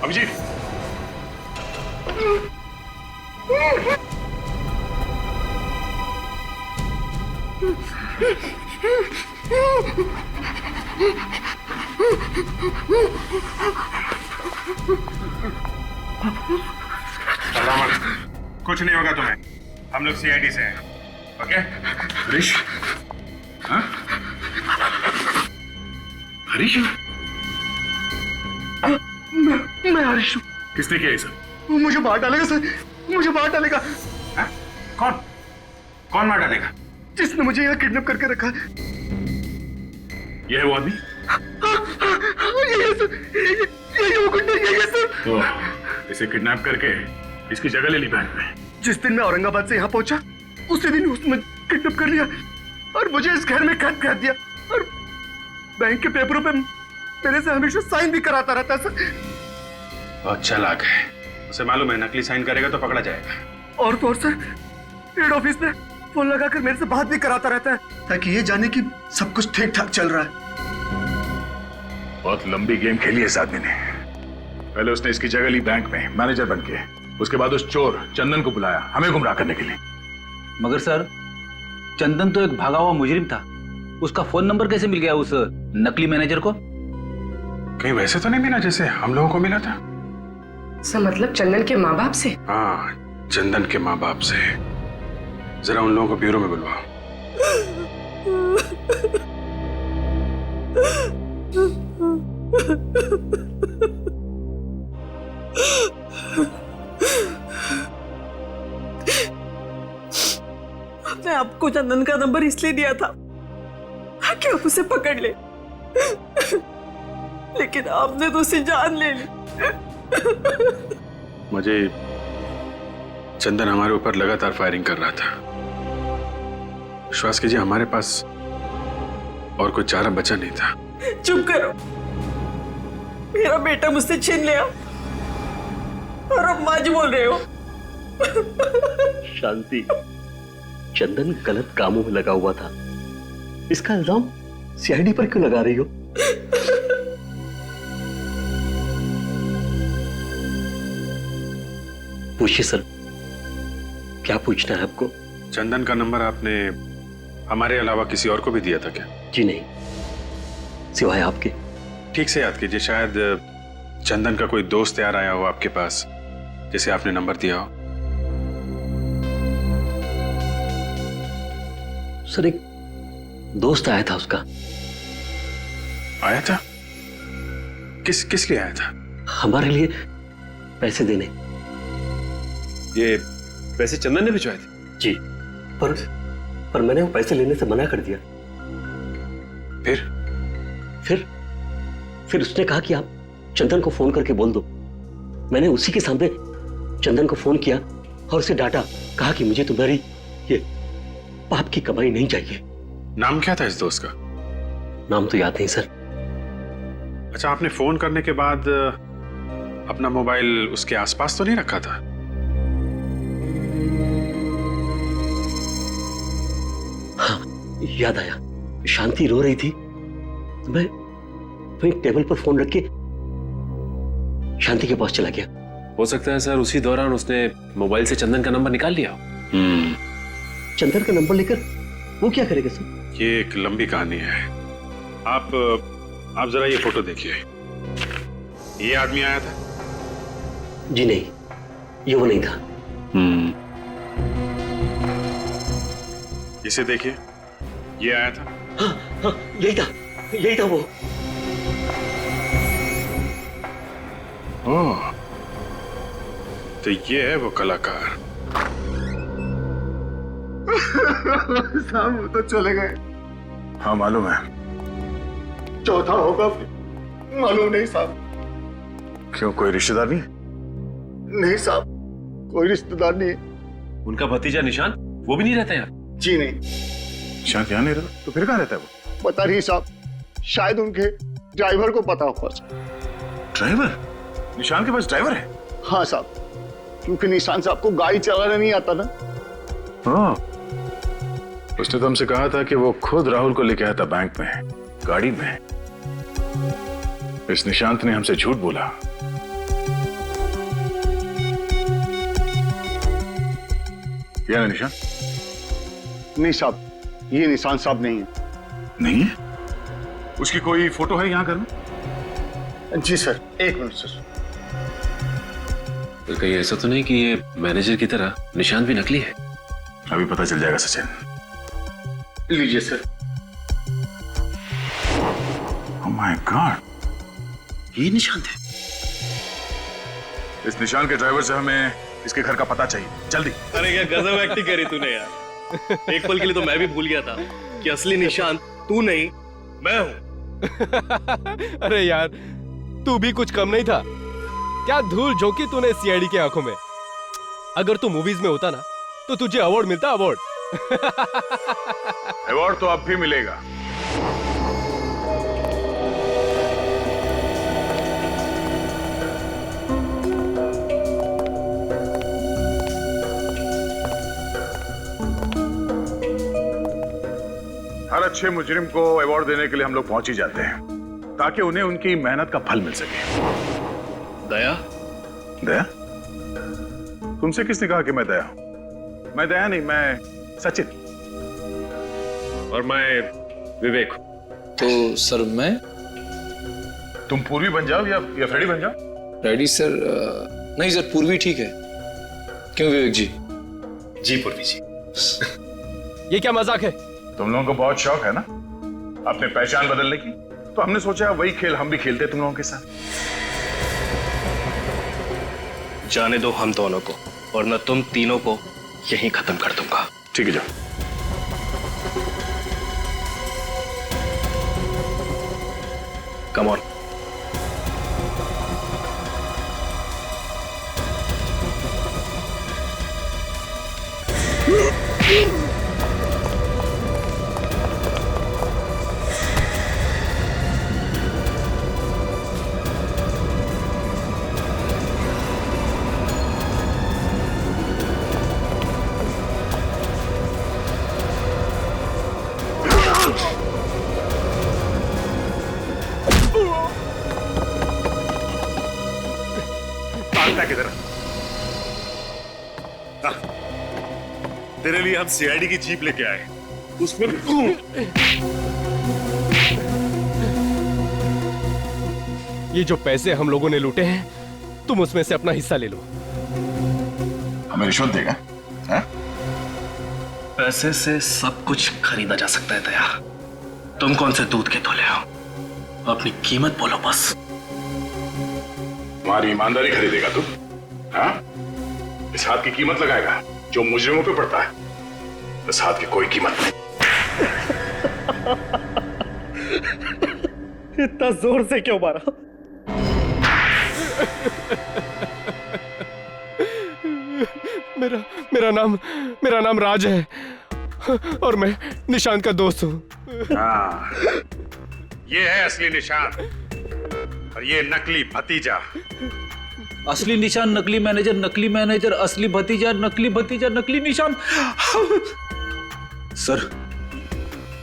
अभिजीत, कुछ नहीं होगा तुम्हें, हम लोग सीआईडी से हैं, ओके? हरीश? हाँ? हरीश? मैं हरीश हूँ। किसने किया ये सब? मुझे मार डालेगा सर, मुझे मार डालेगा। कौन? कौन मार डालेगा? जिसने मुझे यहाँ किडनैप करके रखा है। ये है वो आदमी? ये सर, ये वो गुंडा, ये सर। तो इसे किडनैप करके इसकी जगह ले ली बैंक में। जिस दिन मैं औरंगाबाद से यहाँ पहुंचा, उसी दिन उसने किडनैप कर लिया और मुझे इस घर में कैद कर दिया और बैंक के पेपरों पे मेरे से हमेशा साइन भी कराता रहता है सर। बहुत चालाक है, उसे मालूम है नकली साइन करेगा तो पकड़ा जाएगा। और तो और सर, हेड ऑफिस में फोन लगाकर मेरे से बात भी कराता रहता है ताकि ये जाने कि सब कुछ ठीक ठाक चल रहा है। बहुत लंबी गेम खेली है इस आदमी ने। पहले उसने इसकी जगह ली बैंक में मैनेजर बनके, उसके बाद उस चोर चंदन को बुलाया हमें गुमराह करने के लिए। मगर सर, चंदन तो एक भागा हुआ मुजरिम था, उसका फोन नंबर कैसे मिल गया उस नकली मैनेजर को? कहीं वैसे तो नहीं मिला जैसे हम लोगों को मिला था? सर मतलब चंदन के माँ बाप से? हाँ, चंदन के माँ बाप से। जरा उन लोगों को ब्यूरो में बुलवाओ। आपने आपको चंदन का नंबर इसलिए दिया था ताकि आप उसे पकड़ ले, लेकिन आपने तो उसे जान ले ली। मुझे चंदन हमारे ऊपर लगातार फायरिंग कर रहा था। विश्वास कीजिए हमारे पास और कोई चारा बचा नहीं था। चुप करो, मेरा बेटा मुझसे छीन लिया और अब माँ जी बोल रहे हो। शांति, चंदन गलत कामों में लगा हुआ था, इसका इल्जाम सीआईडी पर क्यों लगा रही हो? पूछिए सर, क्या पूछना है आपको? चंदन का नंबर आपने हमारे अलावा किसी और को भी दिया था क्या? जी नहीं, सिवाय आपके। ठीक से याद कीजिए, शायद चंदन का कोई दोस्त यार आया हो आपके पास जिसे आपने नंबर दिया हो। सर एक दोस्त आया था उसका। आया था? किस लिए आया था? हमारे लिए पैसे देने। ये पैसे चंदन ने भिजवाए थे? जी, पर मैंने वो पैसे लेने से मना कर दिया। फिर उसने कहा कि आप चंदन को फोन करके बोल दो। मैंने उसी के सामने चंदन को फोन किया और उसे डांटा, कहा कि मुझे तुम्हारी ये पाप की कमाई नहीं चाहिए। नाम क्या था इस दोस्त का? नाम तो याद नहीं सर। अच्छा, आपने फोन करने के बाद अपना मोबाइल उसके आसपास तो नहीं रखा था? हाँ, याद आया। शांति रो रही थी, मैं वहीं टेबल पर फोन रख के शांति के पास चला गया। हो सकता है सर उसी दौरान उसने मोबाइल से चंदन का नंबर निकाल लिया हो। चंदन का नंबर लेकर वो क्या करेगा सर? ये एक लंबी कहानी है। आप जरा ये फोटो देखिए। ये आदमी आया था? जी नहीं, ये वो नहीं था। इसे देखिए, ये आया था? हाँ, यही था वो। ओह, तो ये है वो कलाकार। साहब वो तो चले गए। हाँ मालूम है। चौथा होगा मालूम नहीं साहब। क्यों, कोई रिश्तेदार नहीं? नहीं साहब, कोई रिश्तेदार नहीं है। उनका भतीजा निशान, वो भी नहीं रहता यार? जी नहीं। निशान यहाँ नहीं रहता तो फिर कहाँ रहता है वो? पता नहीं साहब, शायद उनके ड्राइवर को पता होगा। ड्राइवर? निशान के पास ड्राइवर है? हाँ साहब, क्योंकि निशान साहब को गाड़ी चलाना नहीं आता ना। हाँ, उसने तो हमसे कहा था कि वो खुद राहुल को लेके आया था बैंक में, गाड़ी में। इस निशांत ने हमसे झूठ बोला। क्या है निशांत? नहीं साहब, ये निशान साहब नहीं है। नहीं है? उसकी कोई फोटो है यहाँ घर में? जी सर, एक मिनट सर। तो कहीं ऐसा तो नहीं कि ये मैनेजर की तरह निशांत भी नकली है? अभी पता चल जाएगा सचिन। लीजिए सर। ओह माय गॉड, ये निशांत है। इस निशान के ड्राइवर से हमें इसके घर का पता चाहिए, जल्दी। अरे क्या गजब एक्टिंग करी तूने यार। एक पल के लिए तो मैं भी भूल गया था कि असली निशांत तू नहीं मैं हूं। अरे यार, तू भी कुछ कम नहीं था। क्या धूल झोंकी तूने सीआईडी की आंखों में। अगर तू मूवीज में होता ना तो तुझे अवार्ड मिलता, अवार्ड। अवार्ड तो अब भी मिलेगा। हर अच्छे मुजरिम को अवार्ड देने के लिए हम लोग पहुंच ही जाते हैं, ताकि उन्हें उनकी मेहनत का फल मिल सके। दया? दया? तुमसे किसने कहा कि मैं दया हूं? मैं दया नहीं, मैं सचिन। और मैं विवेक। तो सर मैं? तुम पूर्वी बन जाओ या फ्रेडी बन जाओ। Ready sir? नहीं सर, पूर्वी ठीक है। क्यों विवेक जी? जी पूर्वी जी। ये क्या मजाक है? तुम लोगों को बहुत शौक है ना अपने पहचान बदलने की, तो हमने सोचा वही खेल हम भी खेलते तुम लोगों के साथ। जाने दो हम दोनों को, वरना तुम तीनों को यहीं खत्म कर दूंगा। ठीक है, जाओ। Come on. किधर? तेरे लिए हम सीआईडी की जीप लेके आए, उसमें ये जो पैसे हम लोगों ने लूटे हैं, तुम उसमें से अपना हिस्सा ले लो। हमें रिश्वत देगा? पैसे से सब कुछ खरीदा जा सकता है दया। तुम कौन से दूध के धोले हो? अपनी कीमत बोलो बस। तुम्हारी ईमानदारी खरीदेगा तू? हाँ? इस हाथ की कीमत लगाएगा जो मुजरिमों पे पड़ता है। इस हाथ की कोई कीमत नहीं। इतना जोर से क्यों मारा? मेरा नाम राज है और मैं निशांत का दोस्त हूँ। हाँ, ये है असली निशांत और ये नकली भतीजा। असली निशान, नकली मैनेजर, असली भतीजा, नकली निशान। सर,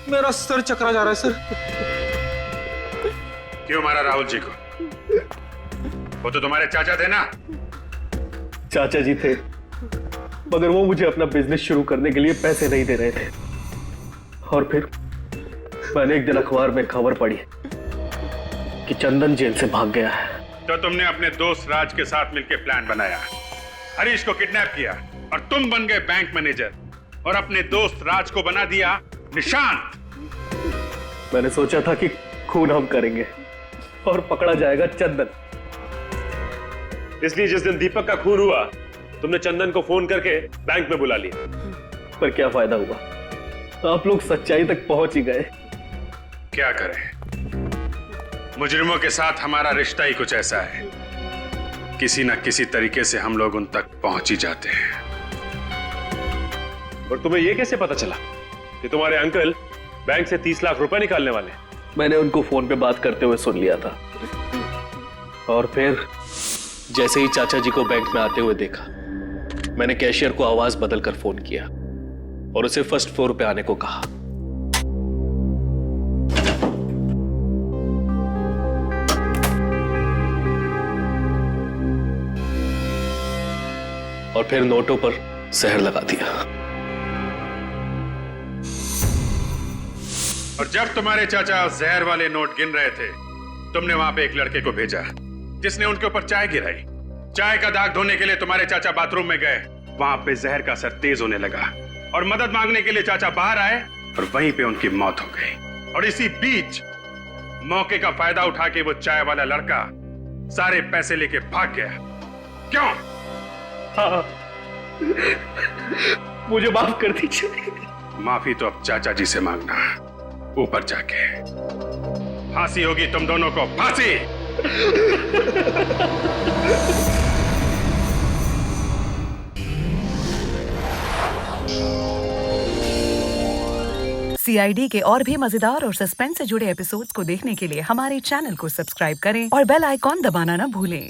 मेरा सर चकरा जा रहा है सर। क्यों मारा राहुल जी को? वो तो तुम्हारे चाचा थे ना? चाचा जी थे, मगर वो मुझे अपना बिजनेस शुरू करने के लिए पैसे नहीं दे रहे थे। और फिर मैंने एक दिन अखबार में खबर पढ़ी कि चंदन जेल से भाग गया है। तो तुमने अपने दोस्त राज के साथ मिलकर प्लान बनाया, हरीश को किडनैप किया और तुम बन गए बैंक मैनेजर और अपने दोस्त राज को बना दिया निशांत। मैंने सोचा था कि खून हम करेंगे और पकड़ा जाएगा चंदन। इसलिए जिस दिन दीपक का खून हुआ, तुमने चंदन को फोन करके बैंक में बुला लिया। पर क्या फायदा हुआ? आप लोग सच्चाई तक पहुंच ही गए। क्या करें, मुजरिमों के साथ हमारा रिश्ता ही कुछ ऐसा है, किसी न किसी तरीके से हम लोग उन तक पहुंच ही जाते हैं। और तुम्हें यह कैसे पता चला कि तुम्हारे अंकल बैंक से 30 लाख रुपए निकालने वाले? मैंने उनको फोन पे बात करते हुए सुन लिया था और फिर जैसे ही चाचा जी को बैंक में आते हुए देखा मैंने कैशियर को आवाज बदलकर फोन किया और उसे फर्स्ट फ्लोर पे आने को कहा। और फिर नोटों पर जहर लगा दिया। और जब तुम्हारे चाचा जहर वाले नोट गिन रहे थे, तुमने वहां पे एक लड़के को भेजा जिसने उनके ऊपर चाय गिराई। चाय का दाग धोने के लिए तुम्हारे चाचा बाथरूम में गए, वहां पे जहर का असर तेज होने लगा और मदद मांगने के लिए चाचा बाहर आए और वहीं पे उनकी मौत हो गई। और इसी बीच मौके का फायदा उठा के वो चाय वाला लड़का सारे पैसे लेके भाग गया। क्यों? हाँ, मुझे माफ कर दीजिए। माफी तो अब चाचा जी से मांगना, ऊपर जाके। फांसी होगी तुम दोनों को, फांसी। CID के और भी मजेदार और सस्पेंस से जुड़े एपिसोड्स को देखने के लिए हमारे चैनल को सब्सक्राइब करें और बेल आइकॉन दबाना ना भूलें।